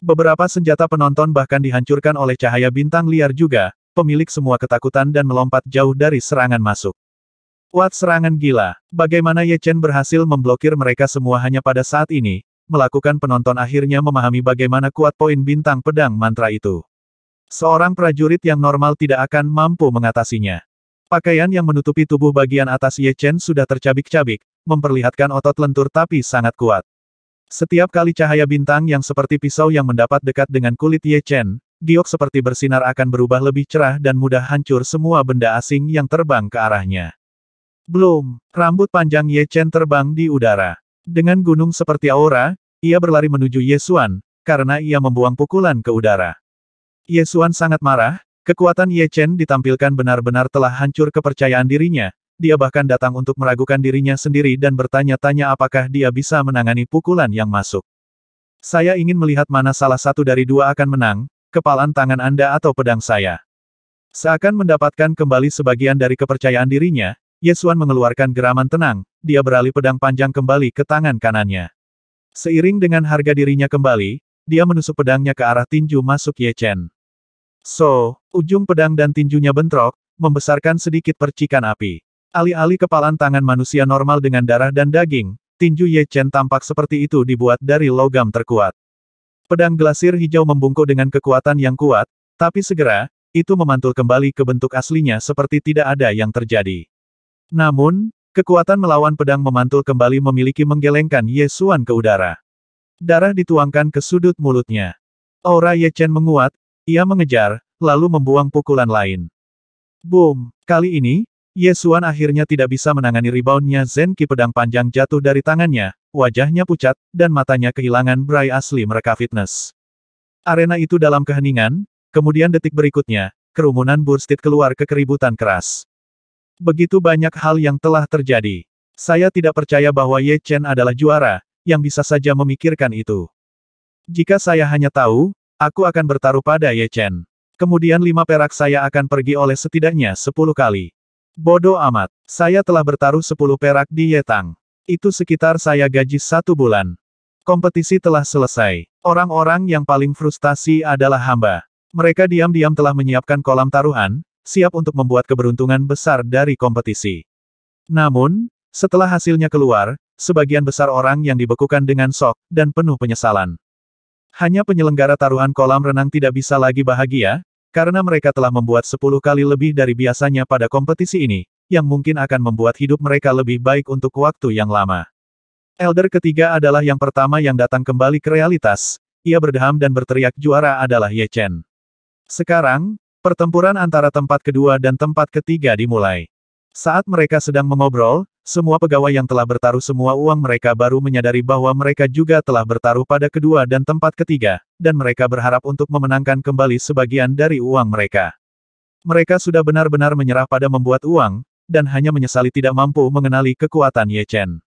Beberapa senjata penonton bahkan dihancurkan oleh cahaya bintang liar juga, pemilik semua ketakutan dan melompat jauh dari serangan masuk. Kuat serangan gila. Bagaimana Ye Chen berhasil memblokir mereka semua hanya pada saat ini, melakukan penonton akhirnya memahami bagaimana kuat poin bintang pedang mantra itu. Seorang prajurit yang normal tidak akan mampu mengatasinya. Pakaian yang menutupi tubuh bagian atas Ye Chen sudah tercabik-cabik, memperlihatkan otot lentur tapi sangat kuat. Setiap kali cahaya bintang yang seperti pisau yang mendapat dekat dengan kulit Ye Chen, giok seperti bersinar akan berubah lebih cerah dan mudah hancur semua benda asing yang terbang ke arahnya. Belum, rambut panjang Ye Chen terbang di udara. Dengan gunung seperti aura, ia berlari menuju Ye Xuan, karena ia membuang pukulan ke udara. Ye Xuan sangat marah, kekuatan Ye Chen ditampilkan benar-benar telah hancur kepercayaan dirinya, dia bahkan datang untuk meragukan dirinya sendiri dan bertanya-tanya apakah dia bisa menangani pukulan yang masuk. Saya ingin melihat mana salah satu dari dua akan menang, kepalan tangan Anda atau pedang saya. Seakan mendapatkan kembali sebagian dari kepercayaan dirinya, Ye Xuan mengeluarkan geraman tenang, dia beralih pedang panjang kembali ke tangan kanannya. Seiring dengan harga dirinya kembali, dia menusuk pedangnya ke arah tinju masuk Ye Chen. Ujung pedang dan tinjunya bentrok, membesarkan sedikit percikan api. Alih-alih kepalan tangan manusia normal dengan darah dan daging, tinju Ye Chen tampak seperti itu dibuat dari logam terkuat. Pedang glasir hijau membungkuk dengan kekuatan yang kuat, tapi segera, itu memantul kembali ke bentuk aslinya seperti tidak ada yang terjadi. Namun, kekuatan melawan pedang memantul kembali memiliki menggelengkan Ye Xuan ke udara. Darah dituangkan ke sudut mulutnya. Aura Ye Chen menguat, ia mengejar, lalu membuang pukulan lain. Boom! Kali ini, Ye Xuan akhirnya tidak bisa menangani reboundnya Zen Qi pedang panjang jatuh dari tangannya, wajahnya pucat, dan matanya kehilangan brai asli mereka fitness. Arena itu dalam keheningan, kemudian detik berikutnya, kerumunan burstit keluar ke keributan keras. Begitu banyak hal yang telah terjadi. Saya tidak percaya bahwa Ye Chen adalah juara, yang bisa saja memikirkan itu. Jika saya hanya tahu, aku akan bertaruh pada Ye Chen. Kemudian 5 perak saya akan pergi oleh setidaknya 10 kali. Bodoh amat, saya telah bertaruh 10 perak di Ye Tang. Itu sekitar saya gaji 1 bulan. Kompetisi telah selesai. Orang-orang yang paling frustasi adalah hamba. Mereka diam-diam telah menyiapkan kolam taruhan, siap untuk membuat keberuntungan besar dari kompetisi. Namun, setelah hasilnya keluar, sebagian besar orang yang dibekukan dengan shock, dan penuh penyesalan. Hanya penyelenggara taruhan kolam renang tidak bisa lagi bahagia, karena mereka telah membuat 10 kali lebih dari biasanya pada kompetisi ini, yang mungkin akan membuat hidup mereka lebih baik untuk waktu yang lama. Elder ketiga adalah yang pertama yang datang kembali ke realitas, ia berdeham dan berteriak juara adalah Ye Chen. Sekarang, pertempuran antara tempat kedua dan tempat ketiga dimulai. Saat mereka sedang mengobrol, semua pegawai yang telah bertaruh semua uang mereka baru menyadari bahwa mereka juga telah bertaruh pada kedua dan tempat ketiga, dan mereka berharap untuk memenangkan kembali sebagian dari uang mereka. Mereka sudah benar-benar menyerah pada membuat uang, dan hanya menyesali tidak mampu mengenali kekuatan Ye Chen.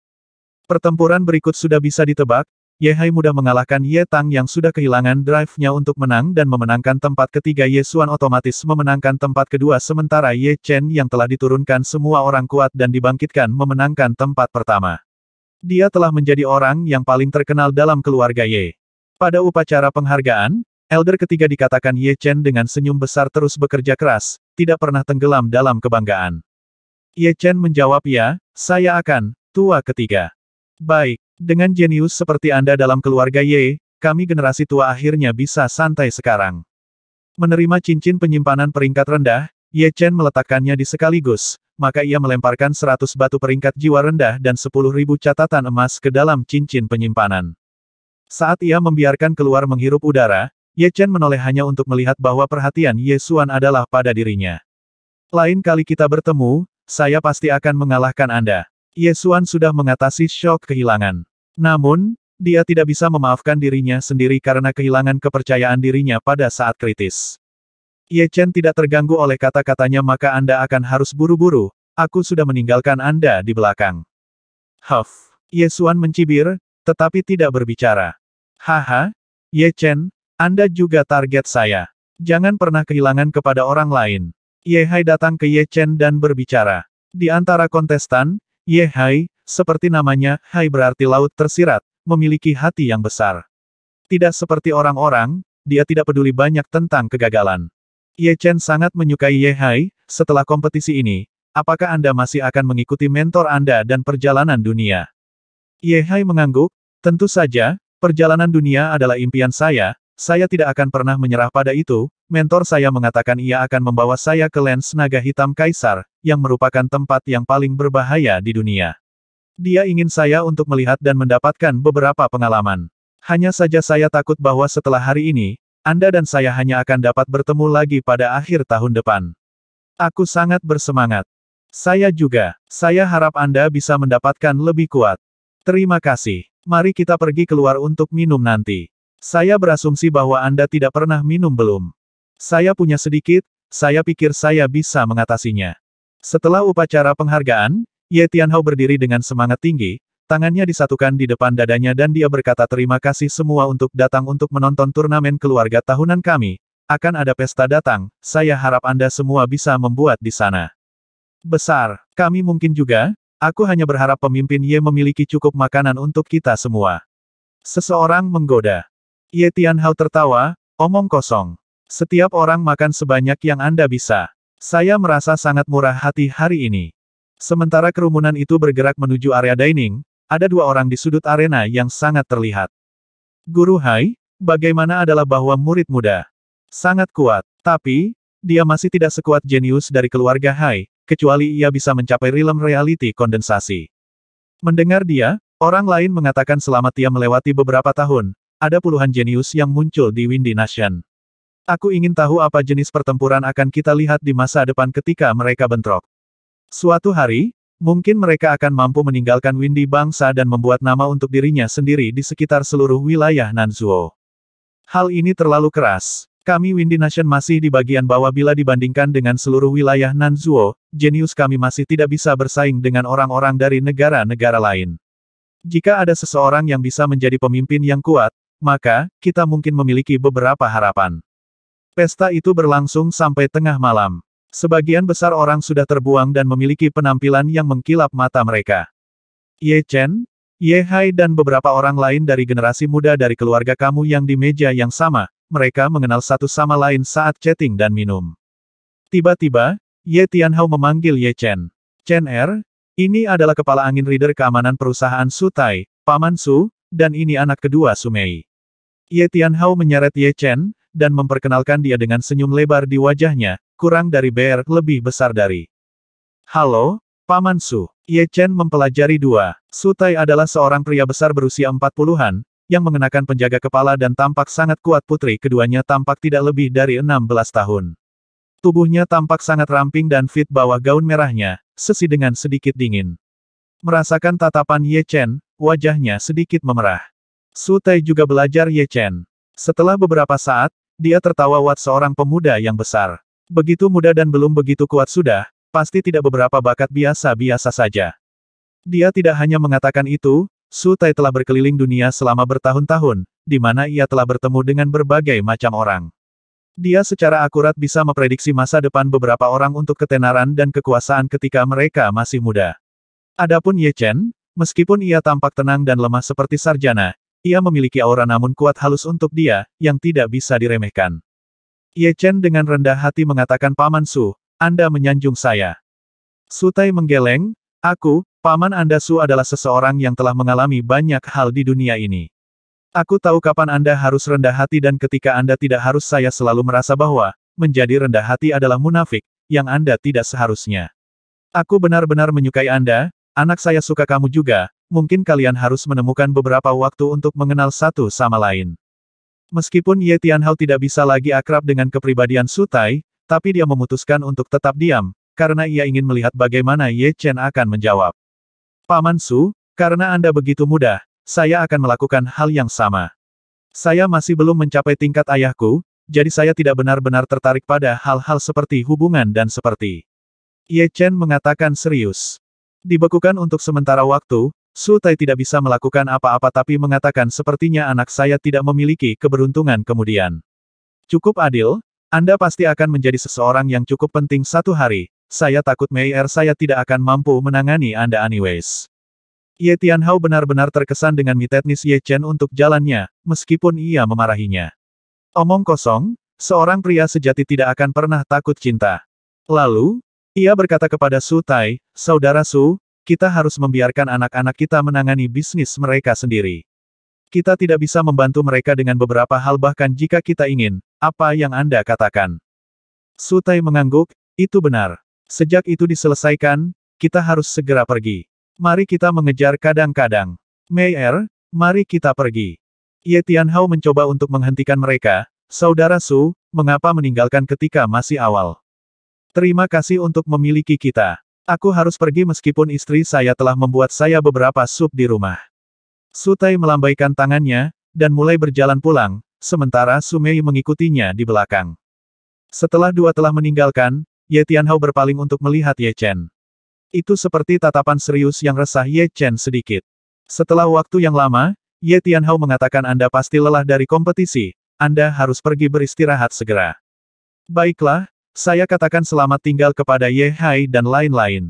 Pertempuran berikut sudah bisa ditebak, Ye Hai mudah mengalahkan Ye Tang yang sudah kehilangan drive-nya untuk menang dan memenangkan tempat ketiga. Ye Xuan otomatis memenangkan tempat kedua sementara Ye Chen yang telah diturunkan semua orang kuat dan dibangkitkan memenangkan tempat pertama. Dia telah menjadi orang yang paling terkenal dalam keluarga Ye. Pada upacara penghargaan, Elder ketiga dikatakan Ye Chen dengan senyum besar terus bekerja keras, tidak pernah tenggelam dalam kebanggaan. Ye Chen menjawab ya, saya akan, tua ketiga. Baik. Dengan jenius seperti Anda dalam keluarga Ye, kami generasi tua akhirnya bisa santai sekarang. Menerima cincin penyimpanan peringkat rendah, Ye Chen meletakkannya di sekaligus, maka ia melemparkan 100 batu peringkat jiwa rendah dan 10.000 catatan emas ke dalam cincin penyimpanan. Saat ia membiarkan keluar menghirup udara, Ye Chen menoleh hanya untuk melihat bahwa perhatian Ye Xuan adalah pada dirinya. Lain kali kita bertemu, saya pasti akan mengalahkan Anda. Ye Xuan sudah mengatasi syok kehilangan. Namun, dia tidak bisa memaafkan dirinya sendiri karena kehilangan kepercayaan dirinya pada saat kritis. Ye Chen tidak terganggu oleh kata-katanya maka Anda akan harus buru-buru, aku sudah meninggalkan Anda di belakang. Huff. Ye Xuan mencibir, tetapi tidak berbicara. Haha, Ye Chen, Anda juga target saya. Jangan pernah kehilangan kepada orang lain. Ye Hai datang ke Ye Chen dan berbicara. Di antara kontestan, Ye Hai, seperti namanya, Hai berarti laut tersirat, memiliki hati yang besar. Tidak seperti orang-orang, dia tidak peduli banyak tentang kegagalan. Ye Chen sangat menyukai Ye Hai, setelah kompetisi ini, apakah Anda masih akan mengikuti mentor Anda dan perjalanan dunia? Ye Hai mengangguk, tentu saja, perjalanan dunia adalah impian saya tidak akan pernah menyerah pada itu, mentor saya mengatakan ia akan membawa saya ke lens naga hitam kaisar, yang merupakan tempat yang paling berbahaya di dunia. Dia ingin saya untuk melihat dan mendapatkan beberapa pengalaman. Hanya saja saya takut bahwa setelah hari ini, Anda dan saya hanya akan dapat bertemu lagi pada akhir tahun depan. Aku sangat bersemangat. Saya juga. Saya harap Anda bisa mendapatkan lebih kuat. Terima kasih. Mari kita pergi keluar untuk minum nanti. Saya berasumsi bahwa Anda tidak pernah minum belum. Saya punya sedikit, saya pikir saya bisa mengatasinya. Setelah upacara penghargaan, Ye Tianhao berdiri dengan semangat tinggi, tangannya disatukan di depan dadanya dan dia berkata terima kasih semua untuk datang untuk menonton turnamen keluarga tahunan kami. akan ada pesta datang, saya harap Anda semua bisa membuat di sana. Besar, kami mungkin juga, aku hanya berharap pemimpin Ye memiliki cukup makanan untuk kita semua. Seseorang menggoda. Ye Tianhao tertawa, omong kosong. Setiap orang makan sebanyak yang Anda bisa. Saya merasa sangat murah hati hari ini. Sementara kerumunan itu bergerak menuju area dining, ada dua orang di sudut arena yang sangat terlihat. Guru Hai, bagaimana adalah bahwa murid muda? Sangat kuat, tapi, dia masih tidak sekuat jenius dari keluarga Hai, kecuali ia bisa mencapai realm reality kondensasi. Mendengar dia, orang lain mengatakan selama dia melewati beberapa tahun, ada puluhan jenius yang muncul di Windy Nation. Aku ingin tahu apa jenis pertempuran akan kita lihat di masa depan ketika mereka bentrok. Suatu hari, mungkin mereka akan mampu meninggalkan Windy bangsa dan membuat nama untuk dirinya sendiri di sekitar seluruh wilayah Nanzuo. Hal ini terlalu keras. Kami Windy Nation masih di bagian bawah bila dibandingkan dengan seluruh wilayah Nanzuo, jenius kami masih tidak bisa bersaing dengan orang-orang dari negara-negara lain. Jika ada seseorang yang bisa menjadi pemimpin yang kuat, maka, kita mungkin memiliki beberapa harapan. Pesta itu berlangsung sampai tengah malam. Sebagian besar orang sudah terbuang dan memiliki penampilan yang mengkilap mata mereka. Ye Chen, Ye Hai dan beberapa orang lain dari generasi muda dari keluarga kamu yang di meja yang sama, mereka mengenal satu sama lain saat chatting dan minum. Tiba-tiba, Ye Tianhao memanggil Ye Chen. Chen ini adalah kepala angin reader keamanan perusahaan Sutai, Paman Su, dan ini anak kedua Sumei. Ye Tianhao menyeret Ye Chen, dan memperkenalkan dia dengan senyum lebar di wajahnya, kurang dari BR lebih besar dari. Halo, Paman Su. Ye Chen mempelajari dua. Sutai adalah seorang pria besar berusia 40-an, yang mengenakan penjaga kepala dan tampak sangat kuat. Putri keduanya tampak tidak lebih dari 16 tahun. Tubuhnya tampak sangat ramping dan fit bawah gaun merahnya, sesi dengan sedikit dingin. Merasakan tatapan Ye Chen, wajahnya sedikit memerah. Sutai juga belajar Ye Chen. Setelah beberapa saat, dia tertawa. Wat seorang pemuda yang besar. Begitu muda dan belum begitu kuat sudah, pasti tidak beberapa bakat biasa-biasa saja. Dia tidak hanya mengatakan itu, Sutai telah berkeliling dunia selama bertahun-tahun, di mana ia telah bertemu dengan berbagai macam orang. Dia secara akurat bisa memprediksi masa depan beberapa orang untuk ketenaran dan kekuasaan ketika mereka masih muda. Adapun Ye Chen, meskipun ia tampak tenang dan lemah seperti sarjana, ia memiliki aura namun kuat halus untuk dia, yang tidak bisa diremehkan. Ye Chen dengan rendah hati mengatakan, Paman Su, Anda menyanjung saya. Sutai menggeleng, aku, Paman Anda Su adalah seseorang yang telah mengalami banyak hal di dunia ini. Aku tahu kapan Anda harus rendah hati dan ketika Anda tidak harus. Saya selalu merasa bahwa, menjadi rendah hati adalah munafik, yang Anda tidak seharusnya. Aku benar-benar menyukai Anda, anak saya suka kamu juga, mungkin kalian harus menemukan beberapa waktu untuk mengenal satu sama lain. Meskipun Ye Tianhao tidak bisa lagi akrab dengan kepribadian Sutai, tapi dia memutuskan untuk tetap diam, karena ia ingin melihat bagaimana Ye Chen akan menjawab. Paman Su, karena Anda begitu mudah, saya akan melakukan hal yang sama. Saya masih belum mencapai tingkat ayahku, jadi saya tidak benar-benar tertarik pada hal-hal seperti hubungan dan seperti. Ye Chen mengatakan serius. Dibekukan untuk sementara waktu, Sutai tidak bisa melakukan apa-apa tapi mengatakan sepertinya anak saya tidak memiliki keberuntungan kemudian. Cukup adil, Anda pasti akan menjadi seseorang yang cukup penting satu hari. Saya takut Mei saya tidak akan mampu menangani Anda anyways. Ye Tianhao benar-benar terkesan dengan mi teknis Ye Chen untuk jalannya, meskipun ia memarahinya. Omong kosong, seorang pria sejati tidak akan pernah takut cinta. Lalu, ia berkata kepada Sutai, Saudara Su, kita harus membiarkan anak-anak kita menangani bisnis mereka sendiri. Kita tidak bisa membantu mereka dengan beberapa hal bahkan jika kita ingin, apa yang Anda katakan. Sutai mengangguk, itu benar. Sejak itu diselesaikan, kita harus segera pergi. Mari kita mengejar kadang-kadang. Mei, mari kita pergi. Ye Tianhao mencoba untuk menghentikan mereka, Saudara Su, mengapa meninggalkan ketika masih awal? Terima kasih untuk memiliki kita. Aku harus pergi meskipun istri saya telah membuat saya beberapa sup di rumah. Sutai melambaikan tangannya, dan mulai berjalan pulang, sementara Sumei mengikutinya di belakang. Setelah dua telah meninggalkan, Ye Tianhao berpaling untuk melihat Ye Chen. Itu seperti tatapan serius yang resah Ye Chen sedikit. Setelah waktu yang lama, Ye Tianhao mengatakan Anda pasti lelah dari kompetisi, Anda harus pergi beristirahat segera. Baiklah, saya katakan selamat tinggal kepada Ye Hai dan lain-lain.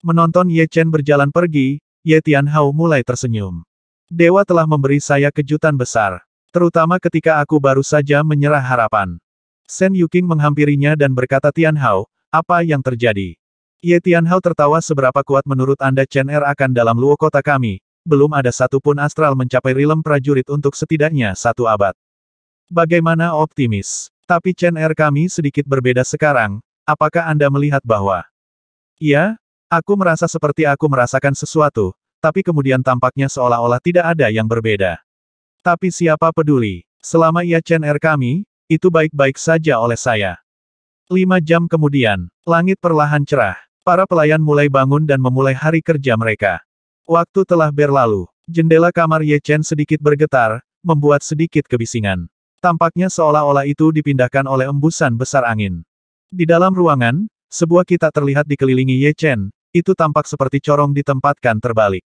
Menonton Ye Chen berjalan pergi, Ye Tianhao mulai tersenyum. Dewa telah memberi saya kejutan besar. Terutama ketika aku baru saja menyerah harapan. Shen Yuqing menghampirinya dan berkata, Tianhao, apa yang terjadi? Ye Tianhao tertawa, seberapa kuat menurut Anda Chen Er akan dalam luo kota kami? Belum ada satupun astral mencapai rilem prajurit untuk setidaknya 1 abad. Bagaimana optimis? Tapi Chen Er kami sedikit berbeda sekarang, apakah Anda melihat bahwa... Iya, aku merasa seperti aku merasakan sesuatu, tapi kemudian tampaknya seolah-olah tidak ada yang berbeda. Tapi siapa peduli? Selama ia Chen Er kami, itu baik-baik saja oleh saya. 5 jam kemudian, langit perlahan cerah. Para pelayan mulai bangun dan memulai hari kerja mereka. Waktu telah berlalu. Jendela kamar Ye Chen sedikit bergetar, membuat sedikit kebisingan. Tampaknya seolah-olah itu dipindahkan oleh embusan besar angin. Di dalam ruangan, sebuah kitab terlihat dikelilingi Ye Chen, itu tampak seperti corong ditempatkan terbalik.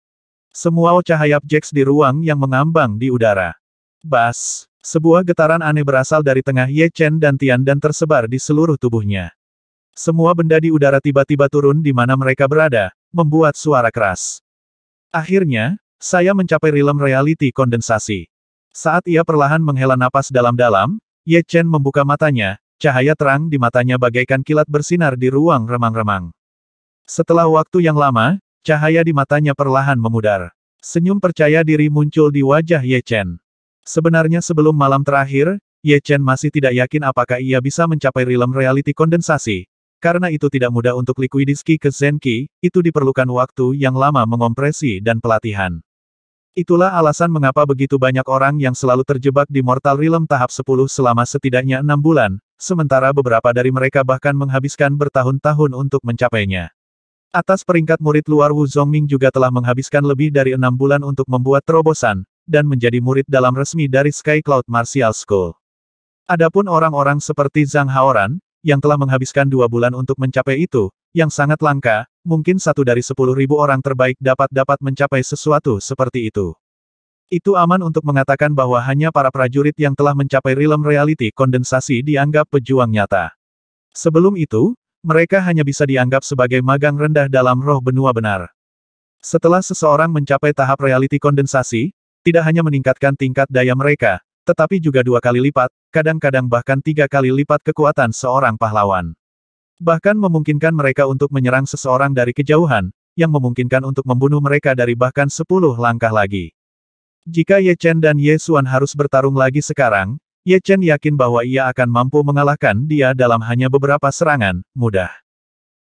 Semua cahaya Jax di ruang yang mengambang di udara. Bas, sebuah getaran aneh berasal dari tengah Ye Chen dan Tian dan tersebar di seluruh tubuhnya. Semua benda di udara tiba-tiba turun di mana mereka berada, membuat suara keras. Akhirnya, saya mencapai rilem reality kondensasi. Saat ia perlahan menghela napas dalam-dalam, Ye Chen membuka matanya, cahaya terang di matanya bagaikan kilat bersinar di ruang remang-remang. Setelah waktu yang lama, cahaya di matanya perlahan memudar. Senyum percaya diri muncul di wajah Ye Chen. Sebenarnya sebelum malam terakhir, Ye Chen masih tidak yakin apakah ia bisa mencapai rilem reality kondensasi. Karena itu tidak mudah untuk liquidis Qi ke Zen Qi, itu diperlukan waktu yang lama mengompresi dan pelatihan. Itulah alasan mengapa begitu banyak orang yang selalu terjebak di Mortal Realm tahap 10 selama setidaknya 6 bulan, sementara beberapa dari mereka bahkan menghabiskan bertahun-tahun untuk mencapainya. Atas peringkat murid luar Wu Zongming juga telah menghabiskan lebih dari 6 bulan untuk membuat terobosan, dan menjadi murid dalam resmi dari Sky Cloud Martial School. Adapun orang-orang seperti Zhang Haoran, yang telah menghabiskan 2 bulan untuk mencapai itu, yang sangat langka, mungkin 1 dari 10.000 orang terbaik dapat mencapai sesuatu seperti itu. Itu aman untuk mengatakan bahwa hanya para prajurit yang telah mencapai rilem reality kondensasi dianggap pejuang nyata. Sebelum itu, mereka hanya bisa dianggap sebagai magang rendah dalam roh benua benar. Setelah seseorang mencapai tahap reality kondensasi, tidak hanya meningkatkan tingkat daya mereka, tetapi juga 2 kali lipat, kadang-kadang bahkan 3 kali lipat kekuatan seorang pahlawan. Bahkan memungkinkan mereka untuk menyerang seseorang dari kejauhan, yang memungkinkan untuk membunuh mereka dari bahkan 10 langkah lagi. Jika Ye Chen dan Ye Xuan harus bertarung lagi sekarang, Ye Chen yakin bahwa ia akan mampu mengalahkan dia dalam hanya beberapa serangan, mudah.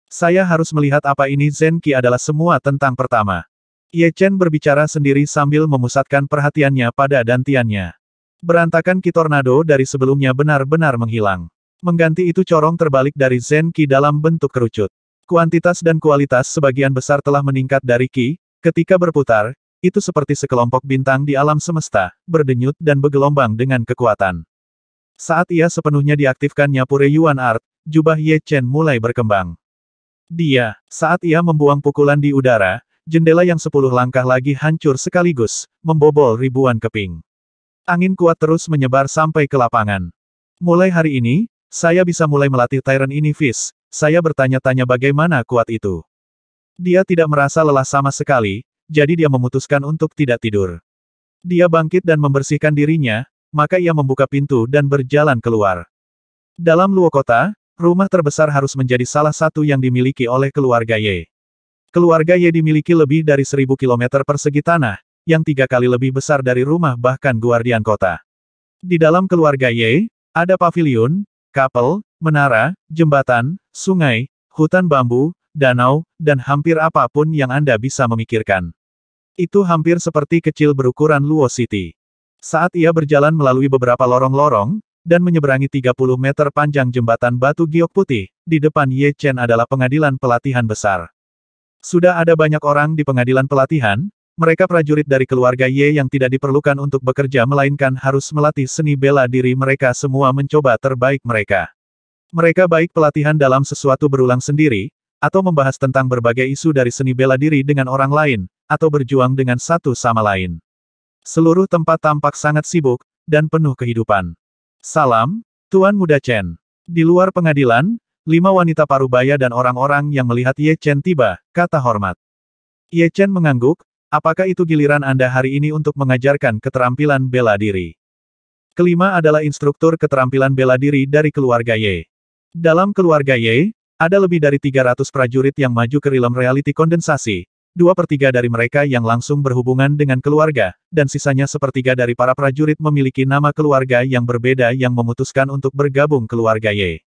Saya harus melihat apa ini Zen Qi adalah semua tentang pertama. Ye Chen berbicara sendiri sambil memusatkan perhatiannya pada dantiannya. Berantakan Qi Tornado dari sebelumnya benar-benar menghilang. Mengganti itu corong terbalik dari Zen Qi dalam bentuk kerucut. Kuantitas dan kualitas sebagian besar telah meningkat dari Qi, ketika berputar, itu seperti sekelompok bintang di alam semesta, berdenyut dan bergelombang dengan kekuatan. Saat ia sepenuhnya diaktifkan Nyapure Yuan Art, jubah Ye Chen mulai berkembang. Saat ia membuang pukulan di udara, jendela yang 10 langkah lagi hancur sekaligus, membobol ribuan keping. Angin kuat terus menyebar sampai ke lapangan. Mulai hari ini, saya bisa mulai melatih Tyrant ini Fist. Saya bertanya-tanya bagaimana kuat itu. Dia tidak merasa lelah sama sekali, jadi dia memutuskan untuk tidak tidur. Dia bangkit dan membersihkan dirinya, maka ia membuka pintu dan berjalan keluar. Dalam luo kota, rumah terbesar harus menjadi salah satu yang dimiliki oleh keluarga Ye. Keluarga Ye dimiliki lebih dari 1000 km persegi tanah, yang 3 kali lebih besar dari rumah bahkan guardian kota. Di dalam keluarga Ye, ada paviliun, kapel, menara, jembatan, sungai, hutan bambu, danau, dan hampir apapun yang Anda bisa memikirkan. Itu hampir seperti kecil berukuran Luo City. Saat ia berjalan melalui beberapa lorong-lorong, dan menyeberangi 30 meter panjang jembatan batu giok putih, di depan Ye Chen adalah pengadilan pelatihan besar. Sudah ada banyak orang di pengadilan pelatihan, mereka prajurit dari keluarga Ye yang tidak diperlukan untuk bekerja melainkan harus melatih seni bela diri mereka semua mencoba terbaik mereka. Mereka baik pelatihan dalam sesuatu berulang sendiri, atau membahas tentang berbagai isu dari seni bela diri dengan orang lain, atau berjuang dengan satu sama lain. Seluruh tempat tampak sangat sibuk, dan penuh kehidupan. Salam, Tuan Muda Chen. Di luar pengadilan, 5 wanita parubaya dan orang-orang yang melihat Ye Chen tiba, kata hormat. Ye Chen mengangguk, apakah itu giliran Anda hari ini untuk mengajarkan keterampilan bela diri? Kelima adalah instruktur keterampilan bela diri dari keluarga Ye. Dalam keluarga Ye, ada lebih dari 300 prajurit yang maju ke realm reality kondensasi, 2/3 dari mereka yang langsung berhubungan dengan keluarga, dan sisanya sepertiga dari para prajurit memiliki nama keluarga yang berbeda yang memutuskan untuk bergabung keluarga Ye.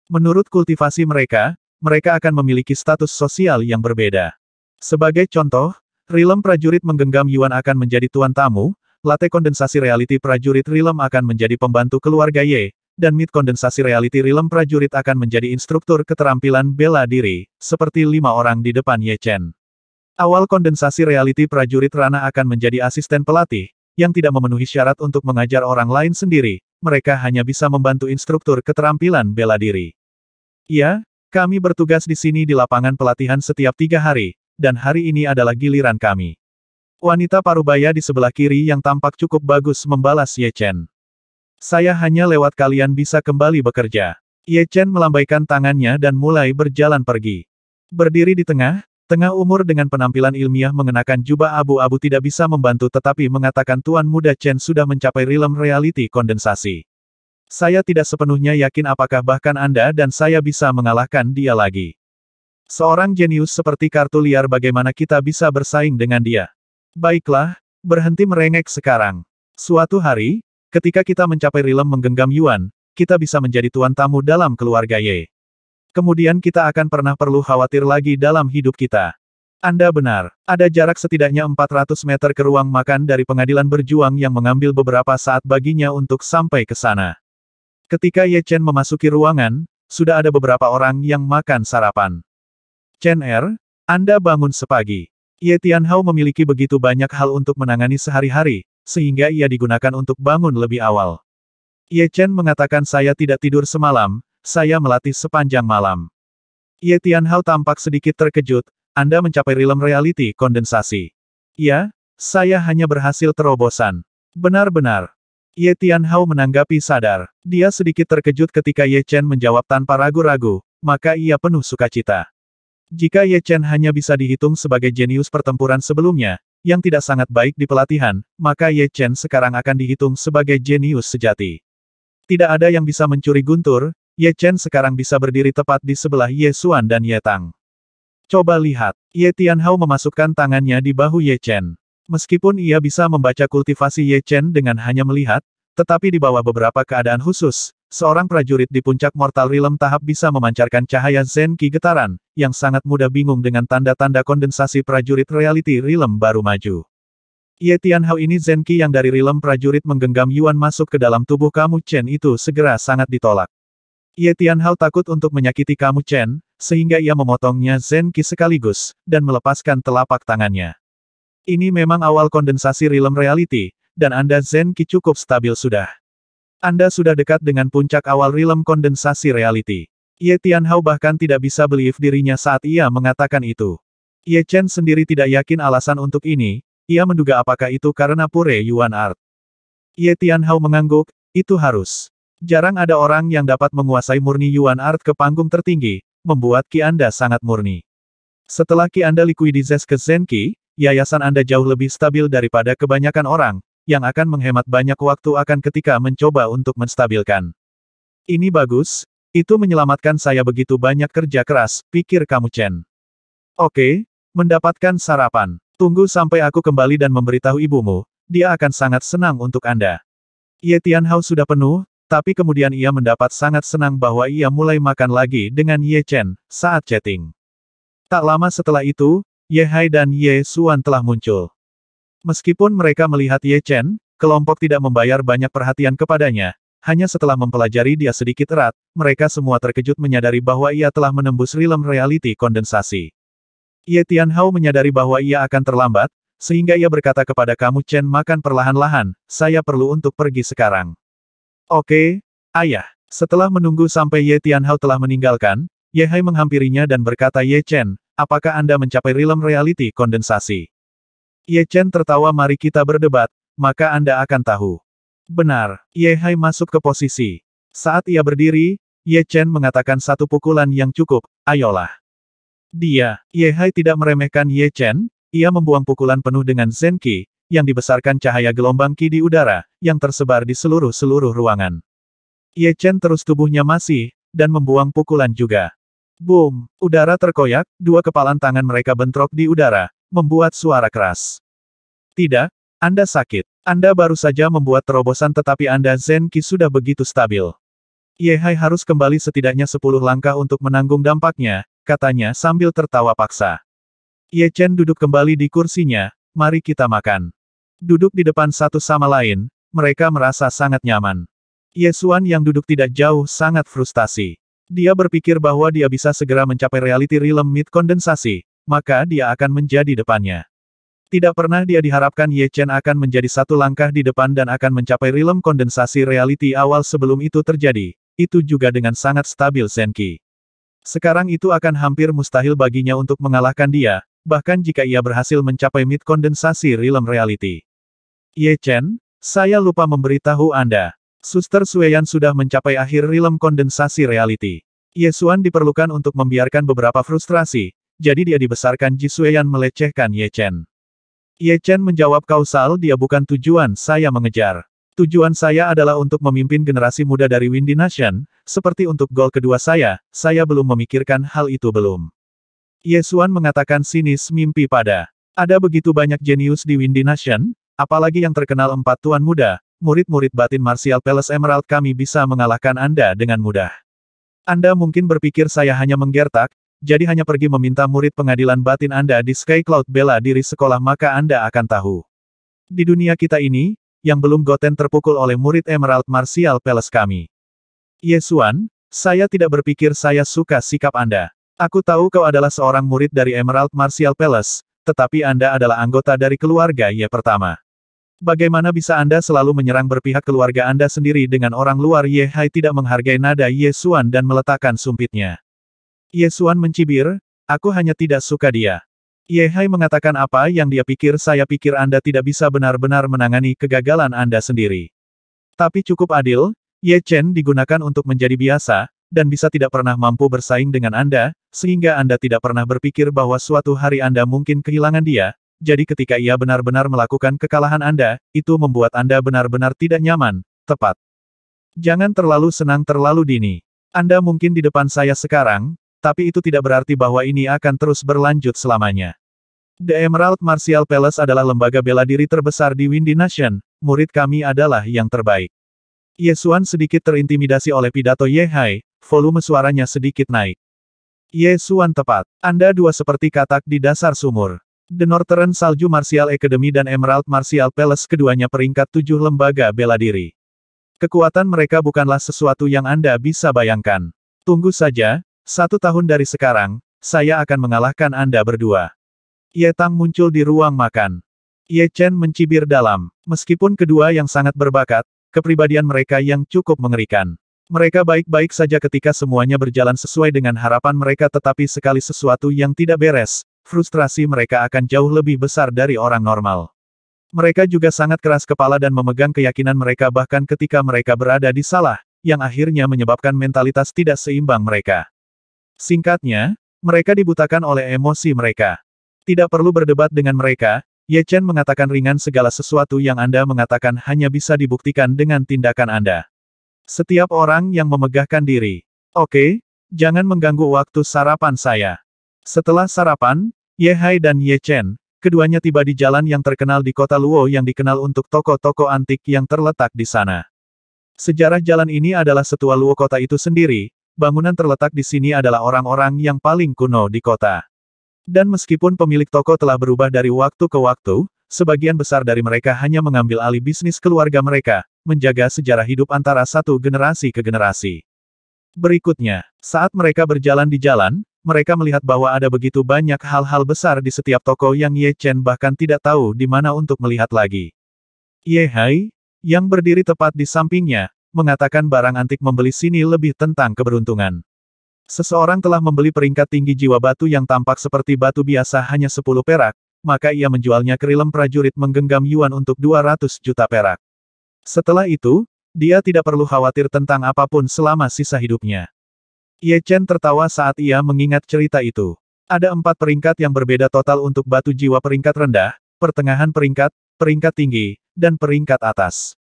Menurut kultivasi mereka, mereka akan memiliki status sosial yang berbeda. Sebagai contoh, realm prajurit menggenggam Yuan akan menjadi tuan tamu, latte kondensasi reality prajurit realm akan menjadi pembantu keluarga Ye, dan mid kondensasi reality realm prajurit akan menjadi instruktur keterampilan bela diri, seperti 5 orang di depan Ye Chen. Awal kondensasi reality prajurit Rana akan menjadi asisten pelatih, yang tidak memenuhi syarat untuk mengajar orang lain sendiri, mereka hanya bisa membantu instruktur keterampilan bela diri. Ya, kami bertugas di sini di lapangan pelatihan setiap 3 hari, dan hari ini adalah giliran kami. Wanita parubaya di sebelah kiri yang tampak cukup bagus membalas Ye Chen. Saya hanya lewat kalian bisa kembali bekerja. Ye Chen melambaikan tangannya dan mulai berjalan pergi. Berdiri di tengah umur dengan penampilan ilmiah mengenakan jubah abu-abu tidak bisa membantu tetapi mengatakan Tuan Muda Chen sudah mencapai realm reality kondensasi. Saya tidak sepenuhnya yakin apakah bahkan Anda dan saya bisa mengalahkan dia lagi. Seorang jenius seperti kartu liar bagaimana kita bisa bersaing dengan dia? Baiklah, berhenti merengek sekarang. Suatu hari, ketika kita mencapai realm menggenggam Yuan, kita bisa menjadi tuan tamu dalam keluarga Ye. Kemudian kita akan pernah perlu khawatir lagi dalam hidup kita. Anda benar, ada jarak setidaknya 400 meter ke ruang makan dari pengadilan berjuang yang mengambil beberapa saat baginya untuk sampai ke sana. Ketika Ye Chen memasuki ruangan, sudah ada beberapa orang yang makan sarapan. Chen Anda bangun sepagi. Ye Tianhao memiliki begitu banyak hal untuk menangani sehari-hari, sehingga ia digunakan untuk bangun lebih awal. Ye Chen mengatakan saya tidak tidur semalam, saya melatih sepanjang malam. Ye Tianhao tampak sedikit terkejut, Anda mencapai realm reality kondensasi. Ya, saya hanya berhasil terobosan. Benar-benar. Ye Tianhao menanggapi sadar. Dia sedikit terkejut ketika Ye Chen menjawab tanpa ragu-ragu, maka ia penuh sukacita. Jika Ye Chen hanya bisa dihitung sebagai jenius pertempuran sebelumnya, yang tidak sangat baik di pelatihan, maka Ye Chen sekarang akan dihitung sebagai jenius sejati. Tidak ada yang bisa mencuri guntur, Ye Chen sekarang bisa berdiri tepat di sebelah Ye Xuan dan Ye Tang. Coba lihat, Ye Tianhao memasukkan tangannya di bahu Ye Chen. Meskipun ia bisa membaca kultivasi Ye Chen dengan hanya melihat, tetapi di bawah beberapa keadaan khusus, seorang prajurit di puncak Mortal Realm tahap bisa memancarkan cahaya Zen Qi getaran, yang sangat mudah bingung dengan tanda-tanda kondensasi prajurit reality Realm baru maju. Ye Tianhao ini Zen Qi yang dari Realm prajurit menggenggam Yuan masuk ke dalam tubuh kamu Chen itu segera sangat ditolak. Ye Tianhao takut untuk menyakiti kamu Chen, sehingga ia memotongnya Zen Qi sekaligus, dan melepaskan telapak tangannya. Ini memang awal kondensasi Realm reality, dan Anda Zen Qi cukup stabil sudah. Anda sudah dekat dengan puncak awal realm kondensasi reality. Ye Tianhao bahkan tidak bisa believe dirinya saat ia mengatakan itu. Ye Chen sendiri tidak yakin alasan untuk ini, ia menduga apakah itu karena pure Yuan Art. Ye Tianhao mengangguk, itu harus. Jarang ada orang yang dapat menguasai murni Yuan Art ke panggung tertinggi, membuat Qi Anda sangat murni. Setelah Qi Anda liquidizes ke Zen Qi, yayasan Anda jauh lebih stabil daripada kebanyakan orang, yang akan menghemat banyak waktu akan ketika mencoba untuk menstabilkan. Ini bagus, itu menyelamatkan saya begitu banyak kerja keras, pikir kamu Chen. Oke, mendapatkan sarapan. Tunggu sampai aku kembali dan memberitahu ibumu, dia akan sangat senang untuk Anda. Ye Tianhao sudah penuh, tapi kemudian ia mendapat sangat senang bahwa ia mulai makan lagi dengan Ye Chen, saat chatting. Tak lama setelah itu, Ye Hai dan Ye Xuan telah muncul. Meskipun mereka melihat Ye Chen, kelompok tidak membayar banyak perhatian kepadanya, hanya setelah mempelajari dia sedikit erat, mereka semua terkejut menyadari bahwa ia telah menembus realm reality kondensasi. Ye Tianhao menyadari bahwa ia akan terlambat, sehingga ia berkata kepada kamu Chen makan perlahan-lahan, saya perlu untuk pergi sekarang. Oke, ayah. Setelah menunggu sampai Ye Tianhao telah meninggalkan, Ye Hai menghampirinya dan berkata Ye Chen, apakah Anda mencapai realm reality kondensasi? Ye Chen tertawa mari kita berdebat, maka Anda akan tahu. Benar, Ye Hai masuk ke posisi. Saat ia berdiri, Ye Chen mengatakan satu pukulan yang cukup, ayolah. Ye Hai tidak meremehkan Ye Chen, ia membuang pukulan penuh dengan Zen Qi, yang dibesarkan cahaya gelombang Qi di udara, yang tersebar di seluruh ruangan. Ye Chen terus tubuhnya masih, dan membuang pukulan juga. Boom! Udara terkoyak, dua kepalan tangan mereka bentrok di udara, membuat suara keras. Tidak, Anda sakit. Anda baru saja membuat terobosan tetapi Anda Zen Qi sudah begitu stabil. Ye Hai harus kembali setidaknya 10 langkah untuk menanggung dampaknya, katanya sambil tertawa paksa. Ye Chen duduk kembali di kursinya, mari kita makan. Duduk di depan satu sama lain, mereka merasa sangat nyaman. Ye Xuan yang duduk tidak jauh sangat frustasi. Dia berpikir bahwa dia bisa segera mencapai reality realm mid kondensasi, maka dia akan menjadi depannya. Tidak pernah dia diharapkan Ye Chen akan menjadi satu langkah di depan dan akan mencapai realm kondensasi reality awal sebelum itu terjadi, itu juga dengan sangat stabil Zen Qi. Sekarang itu akan hampir mustahil baginya untuk mengalahkan dia, bahkan jika ia berhasil mencapai mid kondensasi realm reality. Ye Chen, saya lupa memberitahu Anda. Suster Sueyan sudah mencapai akhir realm kondensasi reality. Ye Xuan diperlukan untuk membiarkan beberapa frustrasi, jadi dia dibesarkan Ji Sueyan melecehkan Ye Chen. Ye Chen menjawab kausal dia bukan tujuan saya mengejar. Tujuan saya adalah untuk memimpin generasi muda dari Windy Nation, seperti untuk gol kedua saya belum memikirkan hal itu belum. Ye Xuan mengatakan sinis mimpi pada. Ada begitu banyak jenius di Windy Nation, apalagi yang terkenal 4 tuan muda, murid-murid batin Martial Palace Emerald kami bisa mengalahkan Anda dengan mudah. Anda mungkin berpikir saya hanya menggertak, jadi hanya pergi meminta murid pengadilan batin Anda di Sky Cloud bela diri sekolah maka Anda akan tahu. Di dunia kita ini, yang belum Goten terpukul oleh murid Emerald Martial Palace kami. Ye Xuan, saya tidak berpikir saya suka sikap Anda. Aku tahu kau adalah seorang murid dari Emerald Martial Palace, tetapi Anda adalah anggota dari keluarga Ye pertama. Bagaimana bisa Anda selalu menyerang berpihak keluarga Anda sendiri dengan orang luar? Ye Hai tidak menghargai nada Ye Xuan dan meletakkan sumpitnya. Ye Xuan mencibir, aku hanya tidak suka dia. Ye Hai mengatakan apa yang dia pikir saya pikir Anda tidak bisa benar-benar menangani kegagalan Anda sendiri. Tapi cukup adil, Ye Chen digunakan untuk menjadi biasa, dan bisa tidak pernah mampu bersaing dengan Anda, sehingga Anda tidak pernah berpikir bahwa suatu hari Anda mungkin kehilangan dia, jadi ketika ia benar-benar melakukan kekalahan Anda, itu membuat Anda benar-benar tidak nyaman, tepat. Jangan terlalu senang terlalu dini. Anda mungkin di depan saya sekarang, tapi itu tidak berarti bahwa ini akan terus berlanjut selamanya. The Emerald Martial Palace adalah lembaga bela diri terbesar di Windy Nation, murid kami adalah yang terbaik. Ye Xuan sedikit terintimidasi oleh pidato Ye Hai, volume suaranya sedikit naik. Ye Xuan tepat. Anda dua seperti katak di dasar sumur. The Northern Salju Martial Academy dan Emerald Martial Palace keduanya peringkat 7 lembaga bela diri. Kekuatan mereka bukanlah sesuatu yang Anda bisa bayangkan. Tunggu saja. 1 tahun dari sekarang, saya akan mengalahkan Anda berdua. Ye Tang muncul di ruang makan. Ye Chen mencibir dalam. Meskipun kedua yang sangat berbakat, kepribadian mereka yang cukup mengerikan. Mereka baik-baik saja ketika semuanya berjalan sesuai dengan harapan mereka tetapi sekali sesuatu yang tidak beres, frustrasi mereka akan jauh lebih besar dari orang normal. Mereka juga sangat keras kepala dan memegang keyakinan mereka bahkan ketika mereka berada di salah, yang akhirnya menyebabkan mentalitas tidak seimbang mereka. Singkatnya, mereka dibutakan oleh emosi mereka. Tidak perlu berdebat dengan mereka, Ye Chen mengatakan ringan segala sesuatu yang Anda mengatakan hanya bisa dibuktikan dengan tindakan Anda. Setiap orang yang memegahkan diri. Oke, jangan mengganggu waktu sarapan saya. Setelah sarapan, Ye Hai dan Ye Chen, keduanya tiba di jalan yang terkenal di kota Luo yang dikenal untuk toko-toko antik yang terletak di sana. Sejarah jalan ini adalah setua Luo kota itu sendiri. Bangunan terletak di sini adalah orang-orang yang paling kuno di kota. Dan meskipun pemilik toko telah berubah dari waktu ke waktu, sebagian besar dari mereka hanya mengambil alih bisnis keluarga mereka, menjaga sejarah hidup antara satu generasi ke generasi. Berikutnya, saat mereka berjalan di jalan, mereka melihat bahwa ada begitu banyak hal-hal besar di setiap toko yang Ye Chen bahkan tidak tahu di mana untuk melihat lagi. Ye Hai, yang berdiri tepat di sampingnya, mengatakan barang antik membeli sini lebih tentang keberuntungan. Seseorang telah membeli peringkat tinggi jiwa batu yang tampak seperti batu biasa hanya 10 perak, maka ia menjualnya ke realm prajurit menggenggam yuan untuk 200 juta perak. Setelah itu, dia tidak perlu khawatir tentang apapun selama sisa hidupnya. Ye Chen tertawa saat ia mengingat cerita itu. Ada 4 peringkat yang berbeda total untuk batu jiwa peringkat rendah, pertengahan peringkat, peringkat tinggi, dan peringkat atas.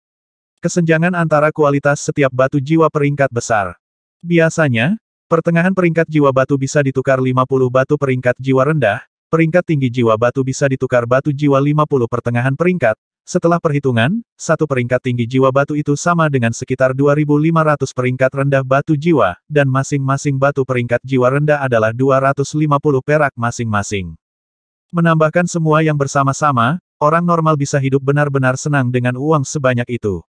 Kesenjangan antara kualitas setiap batu jiwa peringkat besar. Biasanya, pertengahan peringkat jiwa batu bisa ditukar 50 batu peringkat jiwa rendah, peringkat tinggi jiwa batu bisa ditukar batu jiwa 50 pertengahan peringkat. Setelah perhitungan, satu peringkat tinggi jiwa batu itu sama dengan sekitar 2.500 peringkat rendah batu jiwa, dan masing-masing batu peringkat jiwa rendah adalah 250 perak masing-masing. Menambahkan semua yang bersama-sama, orang normal bisa hidup benar-benar senang dengan uang sebanyak itu.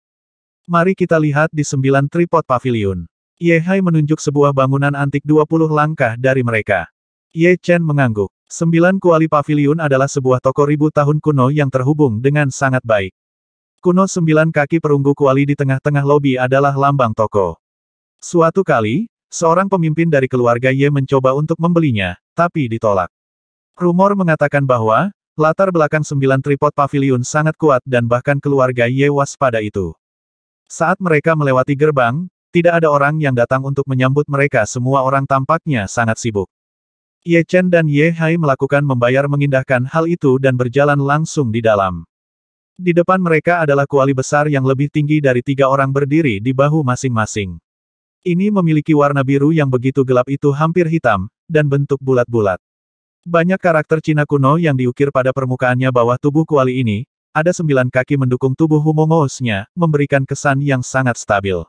Mari kita lihat di 9 tripod pavilion. Ye Hai menunjuk sebuah bangunan antik 20 langkah dari mereka. Ye Chen mengangguk. 9 kuali pavilion adalah sebuah toko ribu tahun kuno yang terhubung dengan sangat baik. Kuno 9 kaki perunggu kuali di tengah-tengah lobi adalah lambang toko. Suatu kali, seorang pemimpin dari keluarga Ye mencoba untuk membelinya, tapi ditolak. Rumor mengatakan bahwa, latar belakang 9 tripod pavilion sangat kuat dan bahkan keluarga Ye waspada itu. Saat mereka melewati gerbang, tidak ada orang yang datang untuk menyambut mereka, semua orang tampaknya sangat sibuk. Ye Chen dan Ye Hai melakukan membayar mengindahkan hal itu dan berjalan langsung di dalam. Di depan mereka adalah kuali besar yang lebih tinggi dari 3 orang berdiri di bahu masing-masing. Ini memiliki warna biru yang begitu gelap itu hampir hitam, dan bentuk bulat-bulat. Banyak karakter Cina kuno yang diukir pada permukaannya bawah tubuh kuali ini, ada 9 kaki mendukung tubuh humongous-nya, memberikan kesan yang sangat stabil.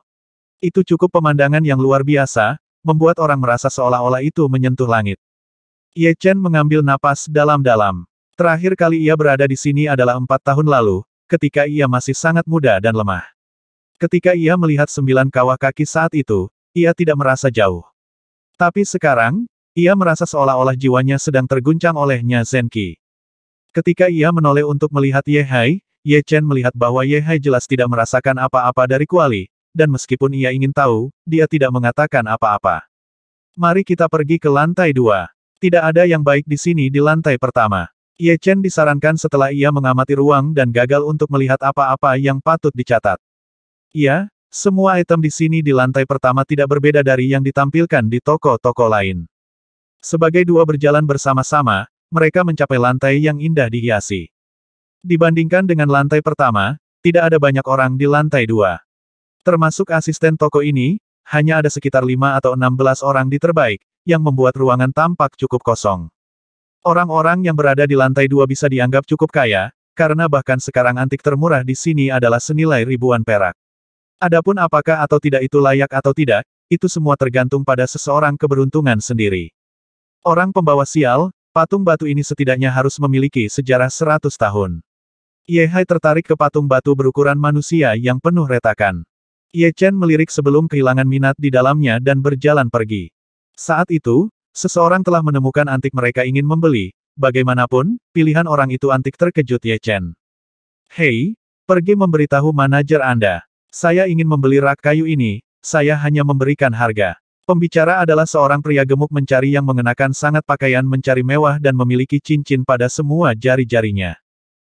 Itu cukup pemandangan yang luar biasa, membuat orang merasa seolah-olah itu menyentuh langit. Ye Chen mengambil napas dalam-dalam. Terakhir kali ia berada di sini adalah 4 tahun lalu, ketika ia masih sangat muda dan lemah. Ketika ia melihat 9 kawah kaki saat itu, ia tidak merasa jauh. Tapi sekarang, ia merasa seolah-olah jiwanya sedang terguncang oleh Nya Zhenqi. Ketika ia menoleh untuk melihat Ye Hai, Ye Chen melihat bahwa Ye Hai jelas tidak merasakan apa-apa dari kuali, dan meskipun ia ingin tahu, dia tidak mengatakan apa-apa. Mari kita pergi ke lantai 2. Tidak ada yang baik di sini di lantai pertama. Ye Chen disarankan setelah ia mengamati ruang dan gagal untuk melihat apa-apa yang patut dicatat. Iya, semua item di sini di lantai pertama tidak berbeda dari yang ditampilkan di toko-toko lain. Sebagai dua berjalan bersama-sama, mereka mencapai lantai yang indah dihiasi. Dibandingkan dengan lantai pertama, tidak ada banyak orang di lantai 2. Termasuk asisten toko ini, hanya ada sekitar 5 atau 16 orang di terbaik, yang membuat ruangan tampak cukup kosong. Orang-orang yang berada di lantai 2 bisa dianggap cukup kaya, karena bahkan sekarang antik termurah di sini adalah senilai ribuan perak. Adapun apakah atau tidak itu layak atau tidak, itu semua tergantung pada seseorang keberuntungan sendiri. Orang pembawa sial, patung batu ini setidaknya harus memiliki sejarah 100 tahun. Ye Hai tertarik ke patung batu berukuran manusia yang penuh retakan. Ye Chen melirik sebelum kehilangan minat di dalamnya dan berjalan pergi. Saat itu, seseorang telah menemukan antik mereka ingin membeli, bagaimanapun, pilihan orang itu antik terkejut Ye Chen. Hei, pergi memberitahu manajer Anda. Saya ingin membeli rak kayu ini, saya hanya memberikan harga. Pembicara adalah seorang pria gemuk mencari yang mengenakan sangat pakaian mencari mewah dan memiliki cincin pada semua jari-jarinya.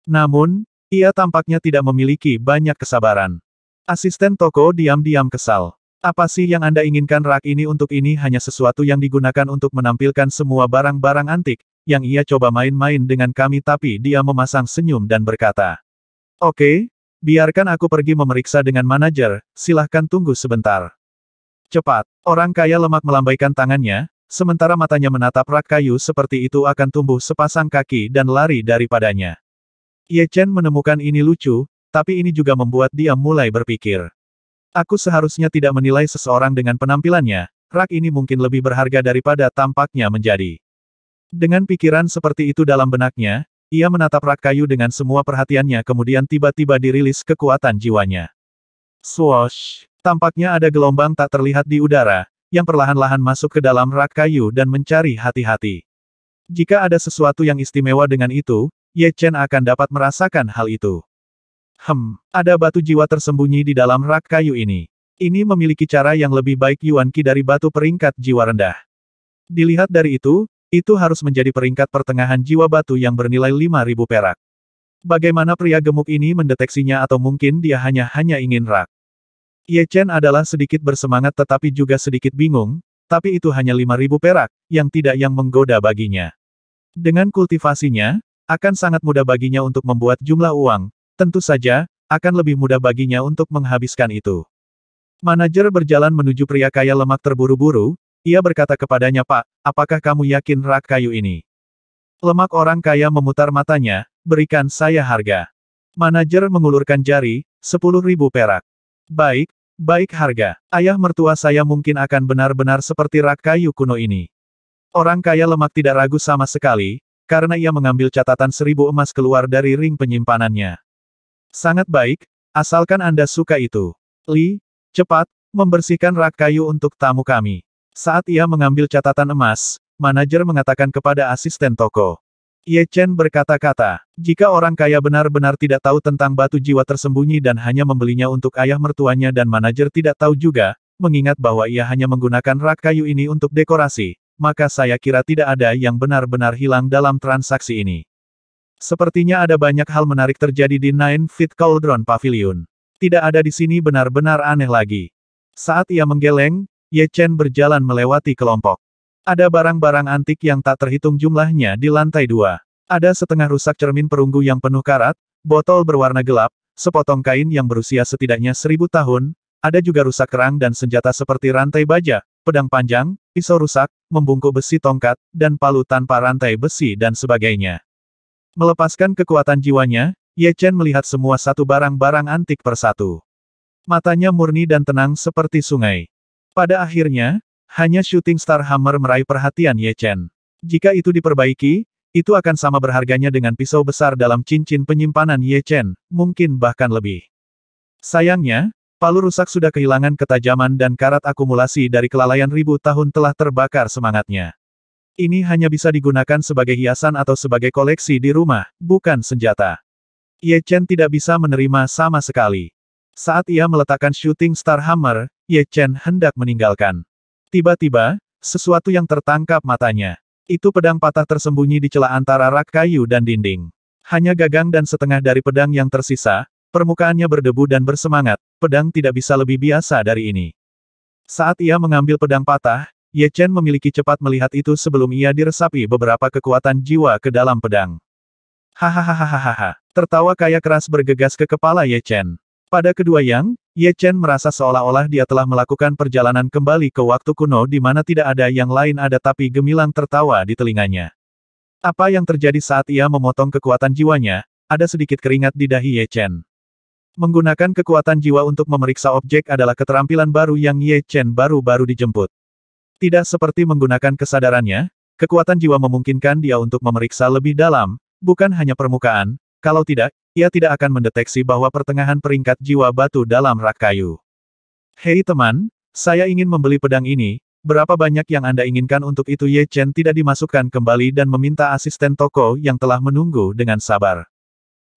Namun, ia tampaknya tidak memiliki banyak kesabaran. Asisten toko diam-diam kesal. Apa sih yang Anda inginkan rak ini untuk ini hanya sesuatu yang digunakan untuk menampilkan semua barang-barang antik, yang ia coba main-main dengan kami tapi dia memasang senyum dan berkata. Oke, biarkan aku pergi memeriksa dengan manajer, silahkan tunggu sebentar. Cepat, orang kaya lemak melambaikan tangannya, sementara matanya menatap rak kayu seperti itu akan tumbuh sepasang kaki dan lari daripadanya. Ye Chen menemukan ini lucu, tapi ini juga membuat dia mulai berpikir. Aku seharusnya tidak menilai seseorang dengan penampilannya, rak ini mungkin lebih berharga daripada tampaknya menjadi. Dengan pikiran seperti itu dalam benaknya, ia menatap rak kayu dengan semua perhatiannya kemudian tiba-tiba dirilis kekuatan jiwanya. Swoosh! Tampaknya ada gelombang tak terlihat di udara, yang perlahan-lahan masuk ke dalam rak kayu dan mencari hati-hati. Jika ada sesuatu yang istimewa dengan itu, Ye Chen akan dapat merasakan hal itu. Ada batu jiwa tersembunyi di dalam rak kayu ini. Ini memiliki cara yang lebih baik Yuan Qi dari batu peringkat jiwa rendah. Dilihat dari itu harus menjadi peringkat pertengahan jiwa batu yang bernilai 5.000 perak. Bagaimana pria gemuk ini mendeteksinya atau mungkin dia hanya ingin rak. Ye Chen adalah sedikit bersemangat tetapi juga sedikit bingung, tapi itu hanya 5.000 perak, yang tidak yang menggoda baginya. Dengan kultivasinya, akan sangat mudah baginya untuk membuat jumlah uang, tentu saja, akan lebih mudah baginya untuk menghabiskan itu. Manajer berjalan menuju pria kaya lemak terburu-buru, ia berkata kepadanya, "Pak, apakah kamu yakin rak kayu ini?" Lemak orang kaya memutar matanya, "Berikan saya harga." Manajer mengulurkan jari, 10.000 perak. Baik, baik harga. Ayah mertua saya mungkin akan benar-benar seperti rak kayu kuno ini. Orang kaya lemak tidak ragu sama sekali, karena ia mengambil catatan 1.000 emas keluar dari ring penyimpanannya. Sangat baik, asalkan Anda suka itu. Li, cepat, membersihkan rak kayu untuk tamu kami. Saat ia mengambil catatan emas, manajer mengatakan kepada asisten toko. Ye Chen berkata-kata, jika orang kaya benar-benar tidak tahu tentang batu jiwa tersembunyi dan hanya membelinya untuk ayah mertuanya dan manajer tidak tahu juga, mengingat bahwa ia hanya menggunakan rak kayu ini untuk dekorasi, maka saya kira tidak ada yang benar-benar hilang dalam transaksi ini. Sepertinya ada banyak hal menarik terjadi di Nine Feet Cauldron Pavilion. Tidak ada di sini benar-benar aneh lagi. Saat ia menggeleng, Ye Chen berjalan melewati kelompok. Ada barang-barang antik yang tak terhitung jumlahnya di lantai 2. Ada setengah rusak cermin perunggu yang penuh karat, botol berwarna gelap, sepotong kain yang berusia setidaknya 1.000 tahun, ada juga rusak kerang dan senjata seperti rantai baja, pedang panjang, pisau rusak, membungkuk besi tongkat, dan palu tanpa rantai besi dan sebagainya. Melepaskan kekuatan jiwanya, Ye Chen melihat semua satu barang-barang antik persatu. Matanya murni dan tenang seperti sungai. Pada akhirnya, hanya Shooting Star Hammer meraih perhatian Ye Chen. Jika itu diperbaiki, itu akan sama berharganya dengan pisau besar dalam cincin penyimpanan Ye Chen, mungkin bahkan lebih. Sayangnya, palu rusak sudah kehilangan ketajaman dan karat akumulasi dari kelalaian 1.000 tahun telah terbakar semangatnya. Ini hanya bisa digunakan sebagai hiasan atau sebagai koleksi di rumah, bukan senjata. Ye Chen tidak bisa menerima sama sekali. Saat ia meletakkan Shooting Star Hammer, Ye Chen hendak meninggalkan. Tiba-tiba, sesuatu yang tertangkap matanya. Itu pedang patah tersembunyi di celah antara rak kayu dan dinding. Hanya gagang dan setengah dari pedang yang tersisa, permukaannya berdebu dan bersemangat, pedang tidak bisa lebih biasa dari ini. Saat ia mengambil pedang patah, Ye Chen memiliki cepat melihat itu sebelum ia diresapi beberapa kekuatan jiwa ke dalam pedang. Hahaha. Tertawa kaya keras bergegas ke kepala Ye Chen. Pada kedua yang, Ye Chen merasa seolah-olah dia telah melakukan perjalanan kembali ke waktu kuno di mana tidak ada yang lain ada tapi gemilang tertawa di telinganya. Apa yang terjadi saat ia memotong kekuatan jiwanya, ada sedikit keringat di dahi Ye Chen. Menggunakan kekuatan jiwa untuk memeriksa objek adalah keterampilan baru yang Ye Chen baru-baru dijemput. Tidak seperti menggunakan kesadarannya, kekuatan jiwa memungkinkan dia untuk memeriksa lebih dalam, bukan hanya permukaan, kalau tidak, ia tidak akan mendeteksi bahwa pertengahan peringkat jiwa batu dalam rak kayu. Hei teman, saya ingin membeli pedang ini, berapa banyak yang Anda inginkan untuk itu? Ye Chen tidak dimasukkan kembali dan meminta asisten toko yang telah menunggu dengan sabar.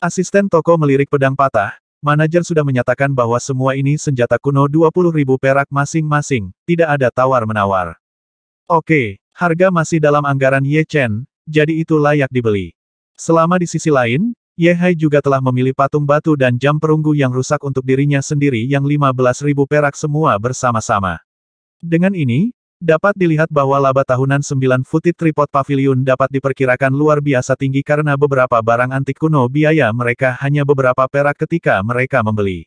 Asisten toko melirik pedang patah, manajer sudah menyatakan bahwa semua ini senjata kuno 20.000 perak masing-masing, tidak ada tawar-menawar. Oke, harga masih dalam anggaran Ye Chen, jadi itu layak dibeli. Selama di sisi lain, Ye Hai juga telah memilih patung batu dan jam perunggu yang rusak untuk dirinya sendiri yang 15.000 perak semua bersama-sama. Dengan ini, dapat dilihat bahwa laba tahunan 9 Footed Tripod Pavilion dapat diperkirakan luar biasa tinggi karena beberapa barang antik kuno biaya mereka hanya beberapa perak ketika mereka membeli.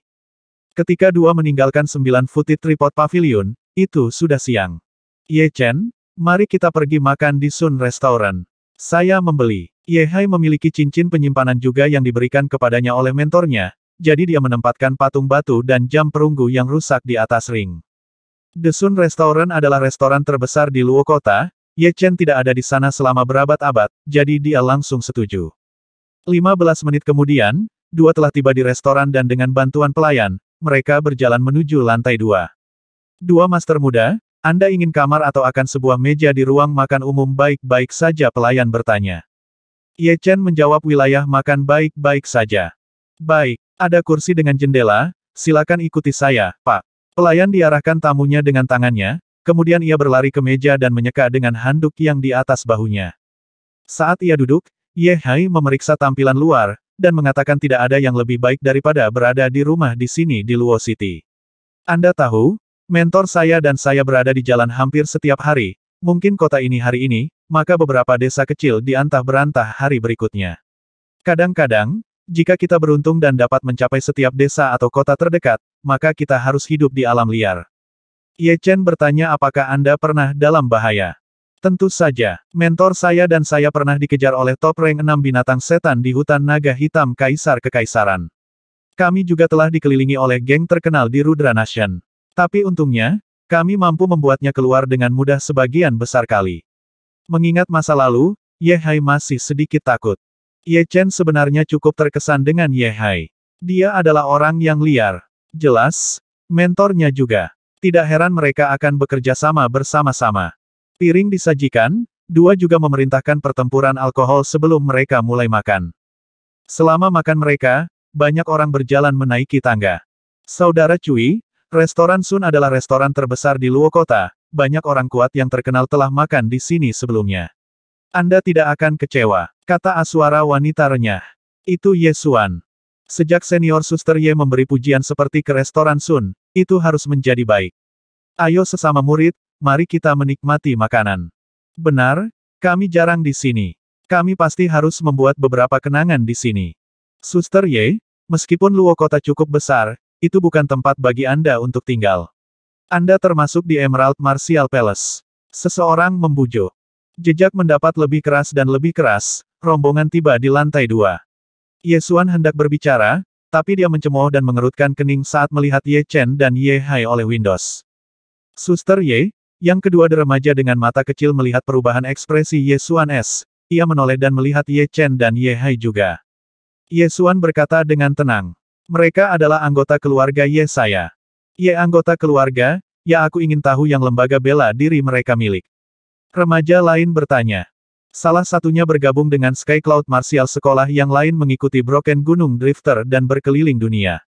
Ketika dua meninggalkan 9 Footed Tripod Pavilion, itu sudah siang. Ye Chen, mari kita pergi makan di Sun Restaurant. Saya membeli. Ye Hai memiliki cincin penyimpanan juga yang diberikan kepadanya oleh mentornya, jadi dia menempatkan patung batu dan jam perunggu yang rusak di atas ring. The Sun Restaurant adalah restoran terbesar di Luo Kota, Ye Chen tidak ada di sana selama berabad-abad, jadi dia langsung setuju. 15 menit kemudian, dua telah tiba di restoran dan dengan bantuan pelayan, mereka berjalan menuju lantai 2. Dua master muda, Anda ingin kamar atau akan sebuah meja di ruang makan umum? Baik-baik saja, pelayan bertanya. Ye Chen menjawab, wilayah makan baik-baik saja. Baik, ada kursi dengan jendela, silakan ikuti saya, Pak. Pelayan diarahkan tamunya dengan tangannya, kemudian ia berlari ke meja dan menyeka dengan handuk yang di atas bahunya. Saat ia duduk, Ye Hai memeriksa tampilan luar, dan mengatakan tidak ada yang lebih baik daripada berada di rumah di sini di Luo City. Anda tahu, mentor saya dan saya berada di jalan hampir setiap hari, mungkin kota ini hari ini, maka beberapa desa kecil di antah-berantah hari berikutnya. Kadang-kadang, jika kita beruntung dan dapat mencapai setiap desa atau kota terdekat, maka kita harus hidup di alam liar. Ye Chen bertanya apakah Anda pernah dalam bahaya. Tentu saja, mentor saya dan saya pernah dikejar oleh top rank 6 binatang setan di hutan naga hitam Kaisar Kekaisaran. Kami juga telah dikelilingi oleh geng terkenal di Rudra Nation. Tapi untungnya, kami mampu membuatnya keluar dengan mudah sebagian besar kali. Mengingat masa lalu, Ye Hai masih sedikit takut. Ye Chen sebenarnya cukup terkesan dengan Ye Hai. Dia adalah orang yang liar. Jelas, mentornya juga. Tidak heran mereka akan bekerja sama bersama-sama. Piring disajikan, dua juga memerintahkan pertempuran alkohol sebelum mereka mulai makan. Selama makan mereka, banyak orang berjalan menaiki tangga. Saudara Cui, restoran Sun adalah restoran terbesar di Luo Kota, banyak orang kuat yang terkenal telah makan di sini sebelumnya. Anda tidak akan kecewa, kata Aswara wanita renyah. Itu Ye Xuan. Sejak senior suster Ye memberi pujian seperti ke restoran Sun, itu harus menjadi baik. Ayo sesama murid, mari kita menikmati makanan. Benar, kami jarang di sini. Kami pasti harus membuat beberapa kenangan di sini. Suster Ye, meskipun Luo Kota cukup besar, itu bukan tempat bagi Anda untuk tinggal. Anda termasuk di Emerald Martial Palace. Seseorang membujuk. Jejak mendapat lebih keras dan lebih keras, rombongan tiba di lantai 2. Ye Xuan hendak berbicara, tapi dia mencemooh dan mengerutkan kening saat melihat Ye Chen dan Ye Hai oleh Windows. Suster Ye, yang kedua remaja dengan mata kecil melihat perubahan ekspresi Ye Xuan S. Ia menoleh dan melihat Ye Chen dan Ye Hai juga. Ye Xuan berkata dengan tenang. Mereka adalah anggota keluarga Ye saya. Ye anggota keluarga, ya aku ingin tahu yang lembaga bela diri mereka milik. Remaja lain bertanya. Salah satunya bergabung dengan Sky Cloud Martial Sekolah yang lain mengikuti Broken Gunung Drifter dan berkeliling dunia.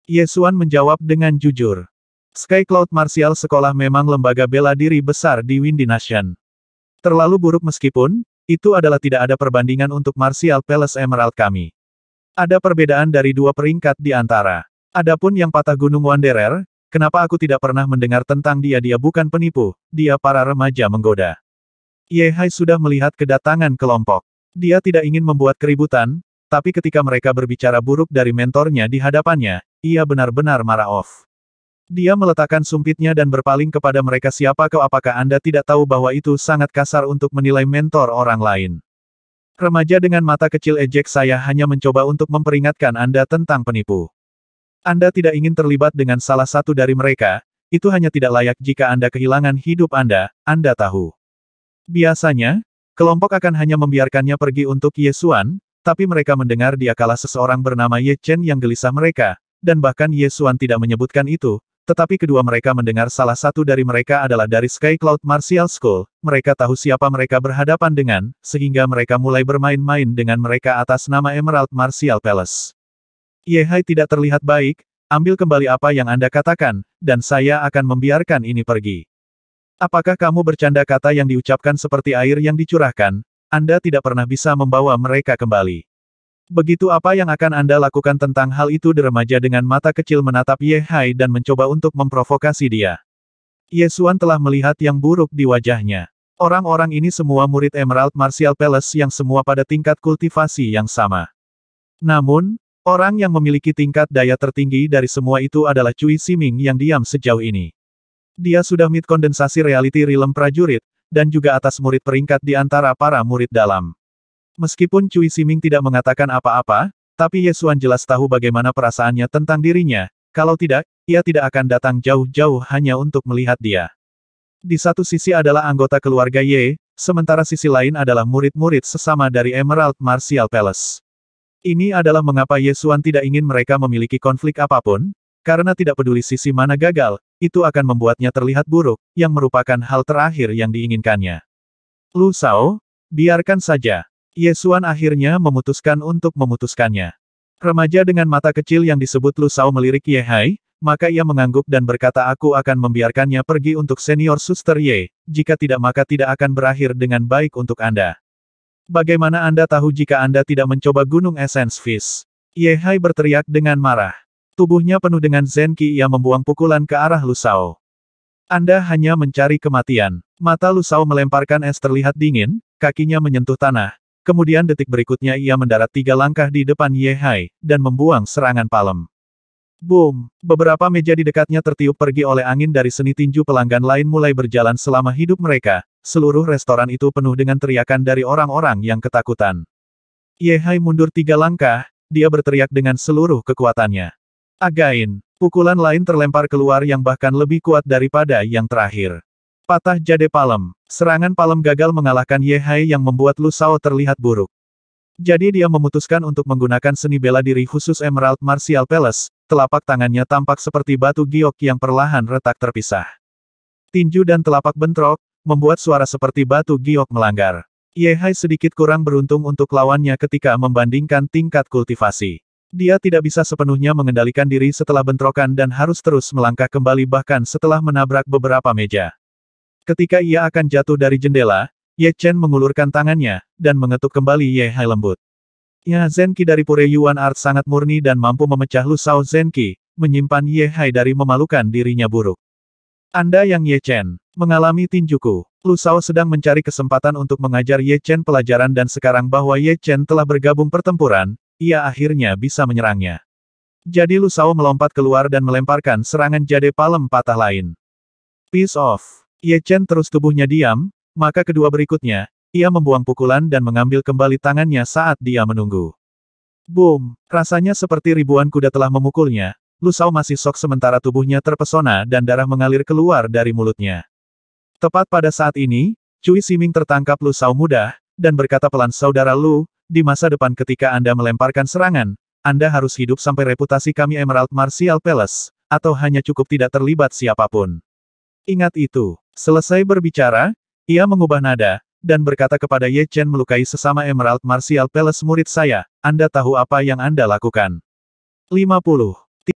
Ye Xuan menjawab dengan jujur. Sky Cloud Martial Sekolah memang lembaga bela diri besar di Windy Nation. Terlalu buruk meskipun, itu adalah tidak ada perbandingan untuk Martial Palace Emerald kami. Ada perbedaan dari dua peringkat di antara. Adapun yang patah gunung Wanderer, kenapa aku tidak pernah mendengar tentang dia? Dia bukan penipu, dia para remaja menggoda. Ye Hai sudah melihat kedatangan kelompok. Dia tidak ingin membuat keributan, tapi ketika mereka berbicara buruk dari mentornya di hadapannya, ia benar-benar marah off. Dia meletakkan sumpitnya dan berpaling kepada mereka. Siapa kau? Apakah Anda tidak tahu bahwa itu sangat kasar untuk menilai mentor orang lain? Remaja dengan mata kecil ejek. Saya hanya mencoba untuk memperingatkan Anda tentang penipu. Anda tidak ingin terlibat dengan salah satu dari mereka, itu hanya tidak layak jika Anda kehilangan hidup Anda tahu. Biasanya, kelompok akan hanya membiarkannya pergi untuk Ye Xuan, tapi mereka mendengar dia kalah seseorang bernama Ye Chen yang gelisah mereka, dan bahkan Ye Xuan tidak menyebutkan itu. Tetapi kedua mereka mendengar salah satu dari mereka adalah dari Sky Cloud Martial School, mereka tahu siapa mereka berhadapan dengan, sehingga mereka mulai bermain-main dengan mereka atas nama Emerald Martial Palace. Ye Hai tidak terlihat baik, ambil kembali apa yang Anda katakan, dan saya akan membiarkan ini pergi. Apakah kamu bercanda? Kata yang diucapkan seperti air yang dicurahkan, Anda tidak pernah bisa membawa mereka kembali. Begitu apa yang akan Anda lakukan tentang hal itu? Remaja dengan mata kecil menatap Ye Hai dan mencoba untuk memprovokasi dia. Ye Xuan telah melihat yang buruk di wajahnya. Orang-orang ini semua murid Emerald Martial Palace yang semua pada tingkat kultivasi yang sama. Namun, orang yang memiliki tingkat daya tertinggi dari semua itu adalah Cui Siming yang diam sejauh ini. Dia sudah mid kondensasi reality realm prajurit, dan juga atas murid peringkat di antara para murid dalam. Meskipun Cui Siming tidak mengatakan apa-apa, tapi Ye Xuan jelas tahu bagaimana perasaannya tentang dirinya, kalau tidak, ia tidak akan datang jauh-jauh hanya untuk melihat dia. Di satu sisi adalah anggota keluarga Ye, sementara sisi lain adalah murid-murid sesama dari Emerald Martial Palace. Ini adalah mengapa Ye Xuan tidak ingin mereka memiliki konflik apapun, karena tidak peduli sisi mana gagal, itu akan membuatnya terlihat buruk, yang merupakan hal terakhir yang diinginkannya. Lu Shao, biarkan saja. Ye Xuan akhirnya memutuskan untuk memutuskannya. Remaja dengan mata kecil yang disebut Lu Shao melirik Ye Hai, maka ia mengangguk dan berkata, aku akan membiarkannya pergi untuk senior suster Ye, jika tidak maka tidak akan berakhir dengan baik untuk Anda. Bagaimana Anda tahu jika Anda tidak mencoba Gunung Essence Fish? Ye Hai berteriak dengan marah. Tubuhnya penuh dengan Zenki, ia membuang pukulan ke arah Lu Shao. Anda hanya mencari kematian. Mata Lu Shao melemparkan es terlihat dingin, kakinya menyentuh tanah. Kemudian detik berikutnya ia mendarat 3 langkah di depan Ye Hai, dan membuang serangan palem. Boom! Beberapa meja di dekatnya tertiup pergi oleh angin dari seni tinju. Pelanggan lain mulai berjalan selama hidup mereka. Seluruh restoran itu penuh dengan teriakan dari orang-orang yang ketakutan. Ye Hai mundur 3 langkah, dia berteriak dengan seluruh kekuatannya. Again! Pukulan lain terlempar keluar yang bahkan lebih kuat daripada yang terakhir. Patah jade palem. Serangan palem gagal mengalahkan Ye Hai yang membuat Lu Shao terlihat buruk. Jadi dia memutuskan untuk menggunakan seni bela diri khusus Emerald Martial Palace. Telapak tangannya tampak seperti batu giok yang perlahan retak terpisah. Tinju dan telapak bentrok, membuat suara seperti batu giok melanggar. Ye Hai sedikit kurang beruntung untuk lawannya ketika membandingkan tingkat kultivasi. Dia tidak bisa sepenuhnya mengendalikan diri setelah bentrokan dan harus terus melangkah kembali bahkan setelah menabrak beberapa meja. Ketika ia akan jatuh dari jendela, Ye Chen mengulurkan tangannya, dan mengetuk kembali Ye Hai lembut. Ya, Zenki dari Pure Yuan Art sangat murni dan mampu memecah Lu Shao Zenki, menyimpan Ye Hai dari memalukan dirinya buruk. Anda yang Ye Chen, mengalami tinjuku. Lu Shao sedang mencari kesempatan untuk mengajar Ye Chen pelajaran dan sekarang bahwa Ye Chen telah bergabung pertempuran, ia akhirnya bisa menyerangnya. Jadi Lu Shao melompat keluar dan melemparkan serangan jade palem patah lain. Piece off. Ye Chen terus tubuhnya diam, maka kedua berikutnya, ia membuang pukulan dan mengambil kembali tangannya saat dia menunggu. Boom! Rasanya seperti ribuan kuda telah memukulnya. Lu Shao masih shock sementara tubuhnya terpesona dan darah mengalir keluar dari mulutnya. Tepat pada saat ini, Cui Siming tertangkap Lu Shao mudah, dan berkata pelan, "Saudara Lu, di masa depan ketika Anda melemparkan serangan, Anda harus hidup sampai reputasi kami Emerald Martial Palace, atau hanya cukup tidak terlibat siapapun." Ingat itu. Selesai berbicara, ia mengubah nada, dan berkata kepada Ye Chen melukai sesama Emerald Martial Palace murid saya, Anda tahu apa yang Anda lakukan. 50.